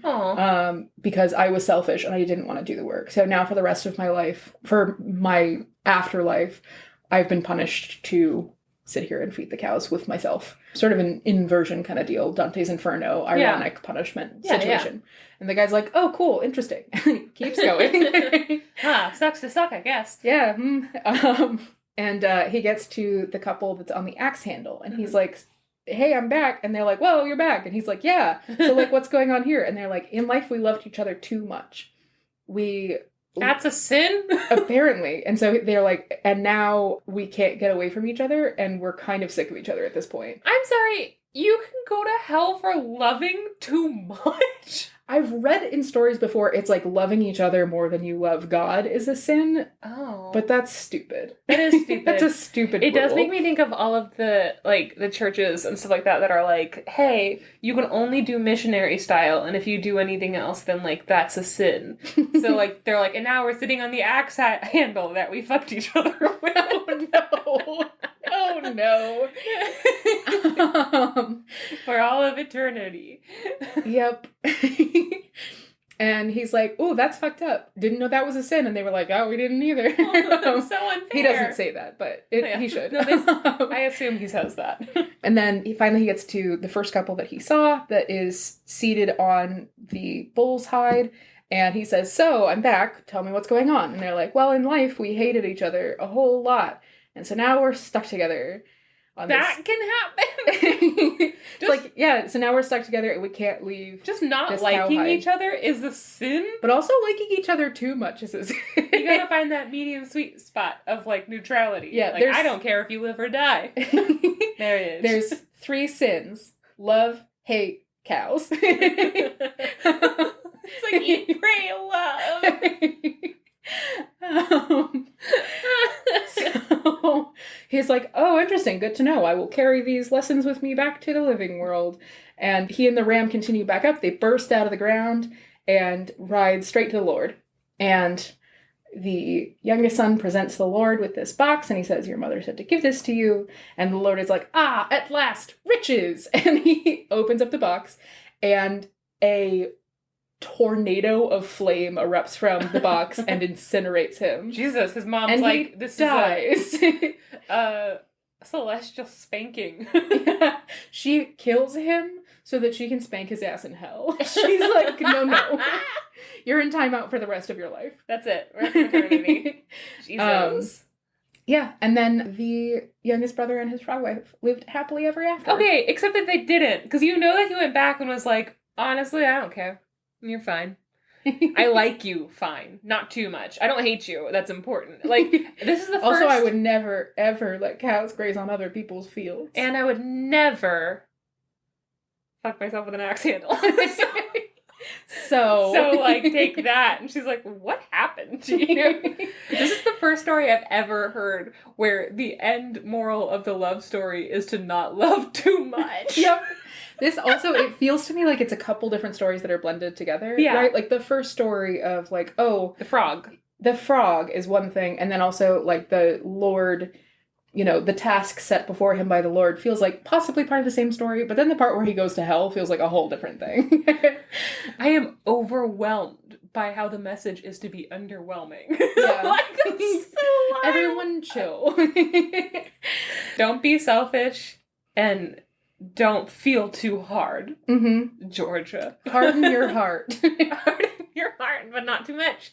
Because I was selfish and I didn't want to do the work. So now for the rest of my life, for my afterlife, I've been punished to sit here and feed the cows with myself. Sort of an inversion kind of deal. Dante's Inferno, ironic punishment situation. Yeah. And the guy's like, oh, cool, interesting. Keeps going. Sucks to suck, I guess. Yeah. And he gets to the couple that's on the axe handle. And he's like, hey, I'm back. And they're like, whoa, you're back. And he's like, yeah. So, like, what's going on here? And they're like, in life, we loved each other too much. We That's a sin? Apparently. And so they're like, and now we can't get away from each other, and we're kind of sick of each other at this point. I'm sorry, you can go to hell for loving too much? I've read in stories before, it's like loving each other more than you love God is a sin. Oh. But that's stupid. That is stupid. That's a stupid It does rule. make me think of all of the, like, the churches and stuff like that are like, hey, you can only do missionary style, and if you do anything else, then, like, that's a sin. So, like, they're like, and now we're sitting on the axe handle that we fucked each other with. Oh, no. Oh, no. For all of eternity. Yep. And he's like, oh, that's fucked up. Didn't know that was a sin. And they were like, oh, we didn't either. That's so unfair. He doesn't say that, but he should. No, I assume he says that. And then he finally gets to the first couple that he saw that is seated on the bull's hide. And he says, so, I'm back. Tell me what's going on. And they're like, well, in life, we hated each other a whole lot. And so now we're stuck together. That can happen. It's like, yeah, so now we're stuck together and we can't leave. Just not liking each other is a sin. But also liking each other too much is a sin. You gotta find that medium sweet spot of, like, neutrality. Yeah, like, I don't care if you live or die. There it is. There's 3 sins. Love, hate, cows. It's like eat, pray, love. So he's like, oh, interesting, good to know. I will carry these lessons with me back to the living world. And he and the ram continue back up. They burst out of the ground and ride straight to the Lord. And the youngest son presents the Lord with this box, and he says, your mother said to give this to you. And the Lord is like, ah, at last, riches. And he opens up the box, and a tornado of flame erupts from the box and incinerates him. Jesus, his mom's and like, this dies. is a celestial spanking. Yeah. She kills him so that she can spank his ass in hell. She's like, no. You're in timeout for the rest of your life. That's it. Rest of eternity. Jesus. Yeah, and then the youngest brother and his frog wife lived happily ever after. Okay, except that they didn't. Because you know that he went back and was like, honestly, I don't care. You're fine. I like you fine. Not too much. I don't hate you. That's important. Like, this is the first... Also, I would never, ever let cows graze on other people's fields. And I would never fuck myself with an axe handle. So, like, take that. And she's like, what happened to you? This is the first story I've ever heard where the end moral of the love story is to not love too much. Yep. This also, it feels to me like it's a couple different stories that are blended together. Yeah. Right? Like, the first story of, like, oh... The frog. The frog is one thing, and then also, like, the Lord... You know, the task set before him by the Lord feels like possibly part of the same story, but then the part where he goes to hell feels like a whole different thing. I am overwhelmed by how the message is to be underwhelming. Yeah. Like, that's so wild. Everyone chill. Don't be selfish, and don't feel too hard. Mm-hmm. Georgia. Harden your heart. Harden your heart, but not too much.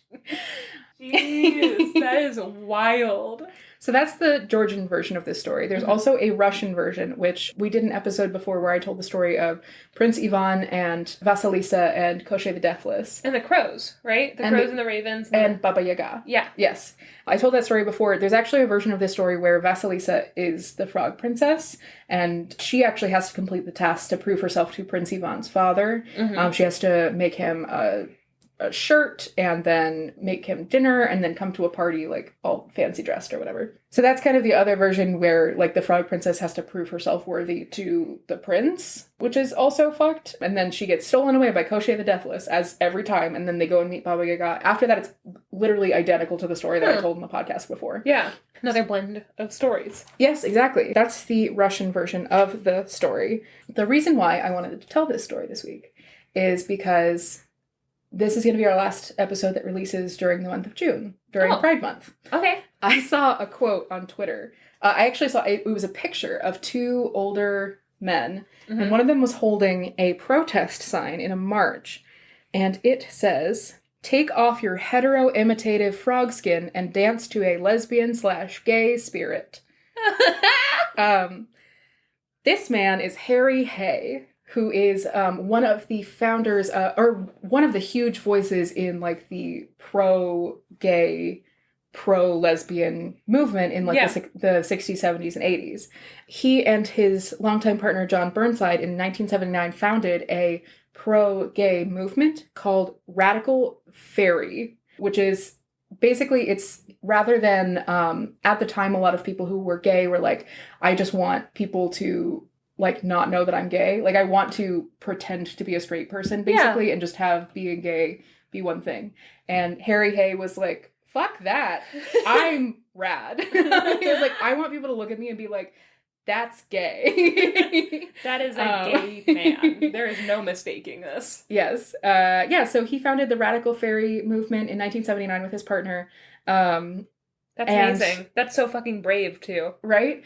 Jeez, that is wild. So that's the Georgian version of this story. There's also a Russian version, which we did an episode before where I told the story of Prince Ivan and Vasilisa and Koschei the Deathless. And the crows, right? The crows and the ravens. And Baba Yaga. Yeah. Yes. I told that story before. There's actually a version of this story where Vasilisa is the frog princess, and she actually has to complete the task to prove herself to Prince Ivan's father. Mm-hmm. She has to make him a shirt and then make him dinner and then come to a party like all fancy dressed or whatever. So that's kind of the other version where like the frog princess has to prove herself worthy to the prince, which is also fucked. And then she gets stolen away by Koschei the Deathless as every time. And then they go and meet Baba Yaga. After that, it's literally identical to the story that I told in the podcast before. Yeah. Another blend of stories. Yes, exactly. That's the Russian version of the story. The reason why I wanted to tell this story this week is because this is going to be our last episode that releases during the month of June, during Pride Month. Okay. I saw a quote on Twitter. I actually saw, it was a picture of 2 older men, and one of them was holding a protest sign in a march, and it says, "Take off your hetero-imitative frog skin and dance to a lesbian/gay spirit." This man is Harry Hay. who is one of the founders, or one of the huge voices in like the pro-gay, pro-lesbian movement in like the 60s, 70s, and 80s. He and his longtime partner John Burnside in 1979 founded a pro-gay movement called Radical Fairy, which is basically, it's rather than at the time a lot of people who were gay were like, I just want people to like not know that I'm gay. Like I want to pretend to be a straight person basically and just have being gay be one thing. And Harry Hay was like, fuck that. I'm rad. He was like, I want people to look at me and be like, that's gay. That is a gay man. There is no mistaking this. Yes. So he founded the Radical Fairy movement in 1979 with his partner. That's amazing. That's so fucking brave too. Right?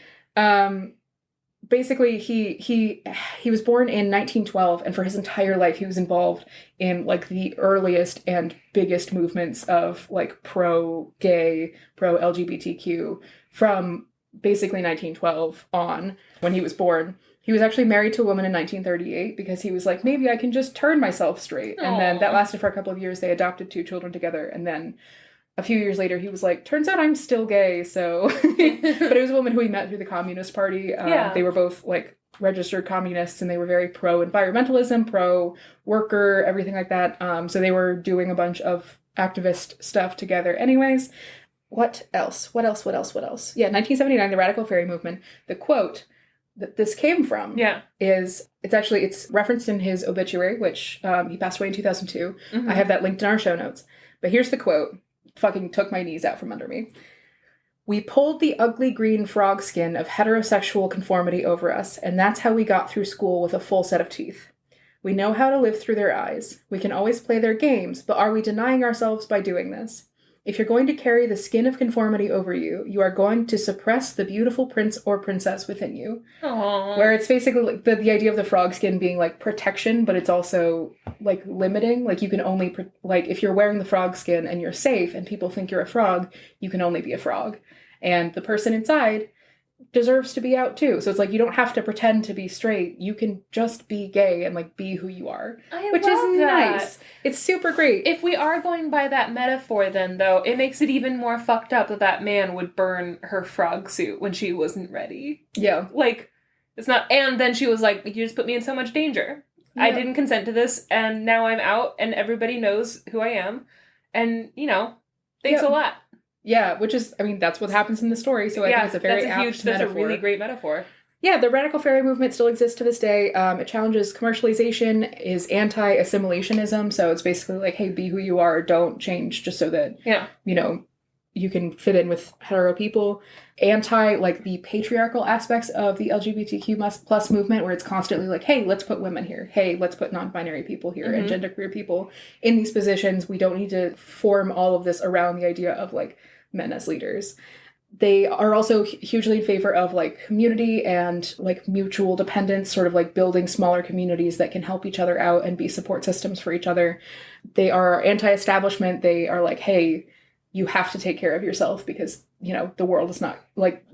Basically, he was born in 1912, and for his entire life he was involved in like the earliest and biggest movements of like pro-gay, pro-LGBTQ from basically 1912 on when he was born. He was actually married to a woman in 1938 because he was like, maybe I can just turn myself straight. Aww. And then that lasted for a couple of years. They adopted 2 children together, and then a few years later, he was like, turns out I'm still gay, so... But it was a woman who he met through the Communist Party. They were both, like, registered communists, and they were very pro-environmentalism, pro-worker, everything like that. So they were doing a bunch of activist stuff together anyways. What else? Yeah, 1979, the Radical Fairy movement. The quote that this came from is... It's referenced in his obituary, which he passed away in 2002. Mm-hmm. I have that linked in our show notes. But here's the quote. Fucking took my knees out from under me. We pulled the ugly green frog skin of heterosexual conformity over us, and that's how we got through school with a full set of teeth. We know how to live through their eyes. We can always play their games, but are we denying ourselves by doing this? If you're going to carry the skin of conformity over you, you are going to suppress the beautiful prince or princess within you. Aww. Where it's basically like the idea of the frog skin being like protection, but it's also like limiting. Like you can only, like if you're wearing the frog skin and you're safe and people think you're a frog, you can only be a frog. And the person inside deserves to be out too. So it's like you don't have to pretend to be straight. You can just be gay and like be who you are. Which is nice. It's super great. If we are going by that metaphor then though, it makes it even more fucked up that that man would burn her frog suit when she wasn't ready. Yeah. Like, it's not, and then she was like, you just put me in so much danger. Yeah. I didn't consent to this and now I'm out and everybody knows who I am. And, you know, thanks a lot. Yeah, which is, I mean, that's what happens in the story, so I think it's a very apt metaphor. That's a really great metaphor. Yeah, the Radical Fairy movement still exists to this day. It challenges commercialization, is anti-assimilationism, so it's basically like, hey, be who you are, don't change just so that, you know, you can fit in with hetero people. Anti, like, the patriarchal aspects of the LGBTQ plus movement, where it's constantly like, hey, let's put women here. Hey, let's put non-binary people here and genderqueer people in these positions. We don't need to form all of this around the idea of, like, men as leaders. They are also hugely in favor of like community and like mutual dependence, sort of like building smaller communities that can help each other out and be support systems for each other. They are anti-establishment. They are like, hey, you have to take care of yourself because, you know, the world is not like,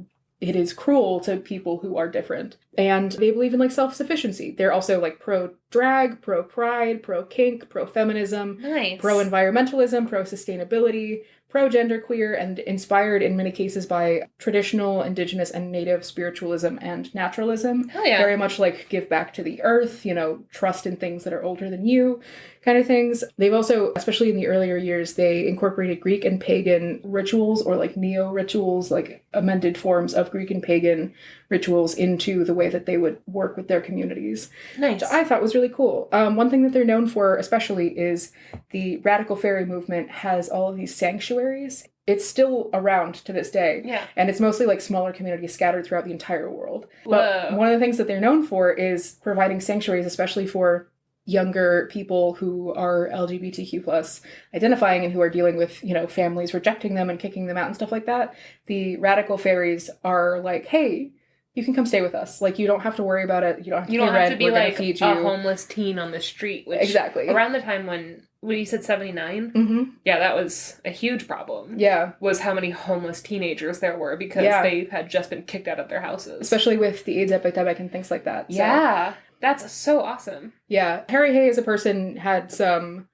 it is cruel to people who are different. And they believe in like self-sufficiency. They're also like pro-drag, pro-pride, pro-kink, pro-feminism, pro-environmentalism, pro-sustainability, pro-genderqueer, and inspired in many cases by traditional, indigenous, and native spiritualism and naturalism. Oh, yeah. Very much like give back to the earth, you know, trust in things that are older than you, kind of things. They've also, especially in the earlier years, they incorporated Greek and pagan rituals, or like neo-rituals, like amended forms of Greek and pagan rituals into the way that they would work with their communities. Nice. Which I thought was really cool. One thing that they're known for especially is the Radical Fairy movement has all of these sanctuaries. It's still around to this day. Yeah. And it's mostly like smaller communities scattered throughout the entire world. Whoa. But one of the things that they're known for is providing sanctuaries, especially for younger people who are LGBTQ plus identifying and who are dealing with, you know, families rejecting them and kicking them out and stuff like that. The Radical Fairies are like, hey, you can come stay with us. Like, you don't have to worry about it. You don't have to pay rent. To be like a homeless teen on the street. Which exactly. Around the time when you said 79? Mm-hmm. Yeah, that was a huge problem. Yeah. Was how many homeless teenagers there were because they had just been kicked out of their houses. Especially with the AIDS epidemic and things like that. So. Yeah. That's so awesome. Yeah. Harry Hay as a person had some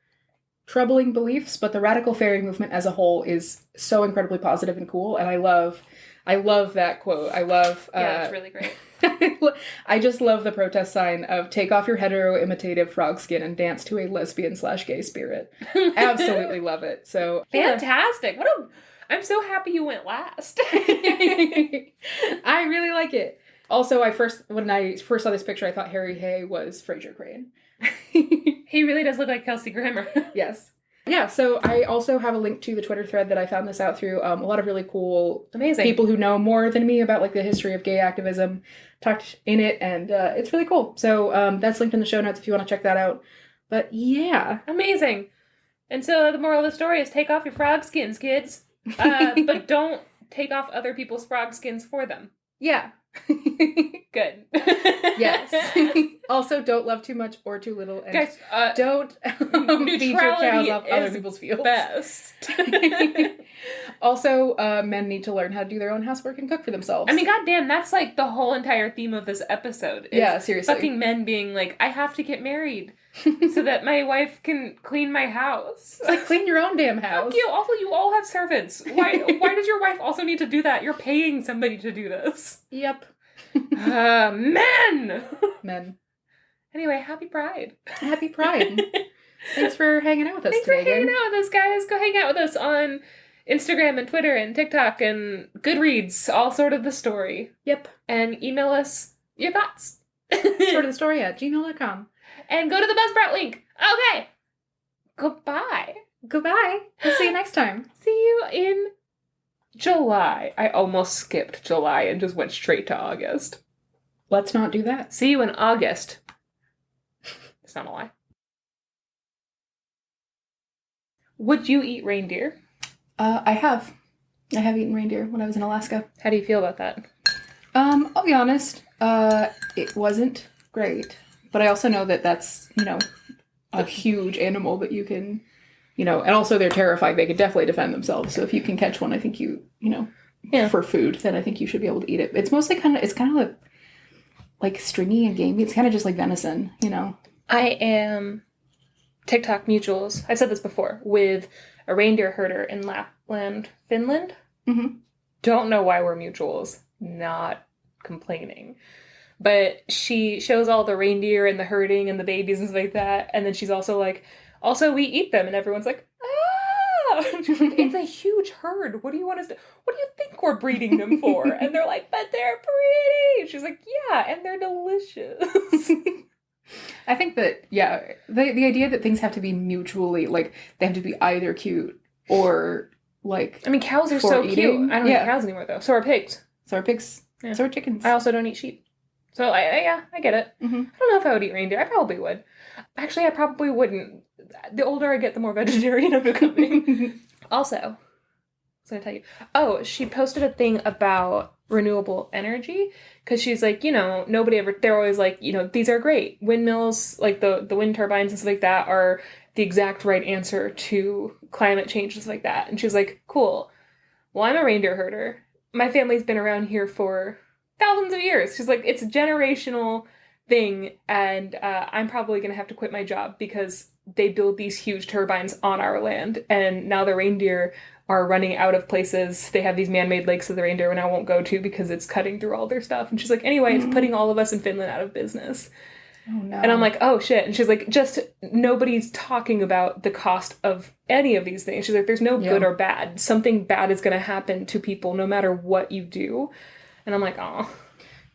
troubling beliefs, but the radical fairy movement as a whole is so incredibly positive and cool, and I love that quote. I love Yeah, it's really great. I just love the protest sign of take off your hetero-imitative frog skin and dance to a lesbian/gay spirit. Absolutely love it. So fantastic. I'm so happy you went last. I really like it. Also, when I first saw this picture, I thought Harry Hay was Fraser Crane. He really does look like Kelsey Grammer. Yes. Yeah, so I also have a link to the Twitter thread that I found this out through. A lot of really cool amazing people who know more than me about like the history of gay activism talked in it, and it's really cool. So that's linked in the show notes if you want to check that out. But yeah. Amazing. And so the moral of the story is take off your frog skins, kids. But don't take off other people's frog skins for them. Yeah. Good. Yes. Also, don't love too much or too little, and guys, don't feed your cows off other people's fields. Best. Also, men need to learn how to do their own housework and cook for themselves. I mean, goddamn, that's like the whole entire theme of this episode. Yeah, seriously. Fucking men being like, I have to get married so that my wife can clean my house. It's like, clean your own damn house. Fuck you. Also, you all have servants. Why does your wife also need to do that? You're paying somebody to do this. Yep. Men! Men. Anyway, happy Pride. Happy Pride. Thanks for hanging out with us today. Thanks for hanging out with us, guys. Go hang out with us on Instagram and Twitter and TikTok and Goodreads, all sort of the story. Yep. And email us your thoughts. Sort of the story at gmail.com. And go to the Buzzsprout link. Okay. Goodbye. Goodbye. We'll see you next time. See you in July. I almost skipped July and just went straight to August. Let's not do that. See you in August. It's not a lie. Would you eat reindeer? I have. I have eaten reindeer when I was in Alaska. How do you feel about that? I'll be honest. It wasn't great. But I also know that that's, a huge animal that you can, and also they're terrified. They could definitely defend themselves. So if you can catch one, I think for food, then I think you should be able to eat it. It's mostly kind of like stringy and gamey. It's kind of just like venison, I am TikTok mutuals. I've said this before, with a reindeer herder in Lapland, Finland. Mm-hmm. Don't know why we're mutuals. Not complaining. But she shows all the reindeer and the herding and the babies and stuff like that. And then she's also like, also we eat them. And everyone's like, ah! She's like, it's a huge herd. What do you want us to, what do you think we're breeding them for? And they're like, but they're pretty. She's like, yeah, and they're delicious. I think that, yeah, the idea that things have to be mutually, like, they have to be either cute or, like, I mean, cows are so eating. cute. I don't eat cows anymore, though. So are pigs. So are pigs. Yeah. So are chickens. I also don't eat sheep. So, I get it. Mm-hmm. I don't know if I would eat reindeer. I probably would. Actually, I probably wouldn't. The older I get, the more vegetarian I'm becoming. Also, I was going to tell you. Oh, she posted a thing about renewable energy, because she's like, nobody ever, they're always like, these are great. Windmills, like the wind turbines and stuff like that, are the exact right answer to climate change and stuff like that. And she's like, cool. Well, I'm a reindeer herder. My family's been around here for thousands of years. She's like, it's a generational thing, and I'm probably going to have to quit my job because they build these huge turbines on our land, and now the reindeer are running out of places. They have these man-made lakes that the reindeer now won't go to because it's cutting through all their stuff. And she's like, anyway, it's putting all of us in Finland out of business. Oh, no. And I'm like, oh, shit. And she's like, just nobody's talking about the cost of any of these things. She's like, there's no good or bad. Something bad is going to happen to people no matter what you do. And I'm like, oh,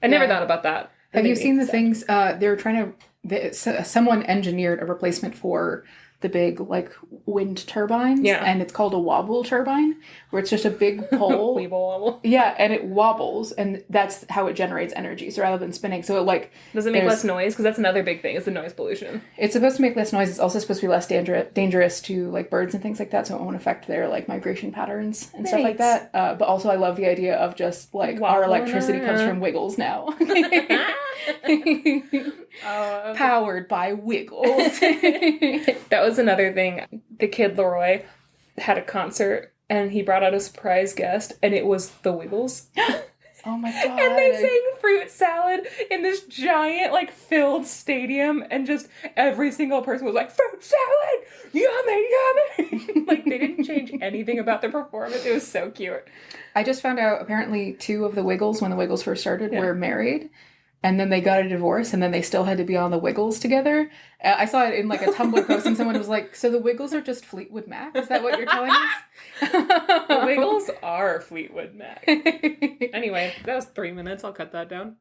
I never thought about that. Have you seen the things, they're trying to, someone engineered a replacement for the big, like, wind turbines. Yeah. And it's called a wobble turbine, where it's just a big pole. Weeble wobble. Yeah, and it wobbles, and that's how it generates energy. So rather than spinning, so it, like... Does it make less noise? Because that's another big thing, is the noise pollution. It's supposed to make less noise. It's also supposed to be less dangerous to, like, birds and things like that, so it won't affect their, like, migration patterns and stuff like that. But also I love the idea of just, like, our electricity comes from Wiggles now. Powered by Wiggles. That was another thing. The kid Leroy had a concert, and he brought out a surprise guest, and it was the Wiggles. Oh my god. And they sang fruit salad in this giant, like, filled stadium, and just every single person was like, fruit salad! Yummy, yummy! Like, they didn't change anything about their performance. It was so cute. I just found out apparently 2 of the Wiggles, when the Wiggles first started, were married. And then they got a divorce, and then they still had to be on the Wiggles together. I saw it in like a Tumblr post, and someone was like, so the Wiggles are just Fleetwood Mac? Is that what you're telling us? The Wiggles are Fleetwood Mac. Anyway, that was 3 minutes. I'll cut that down.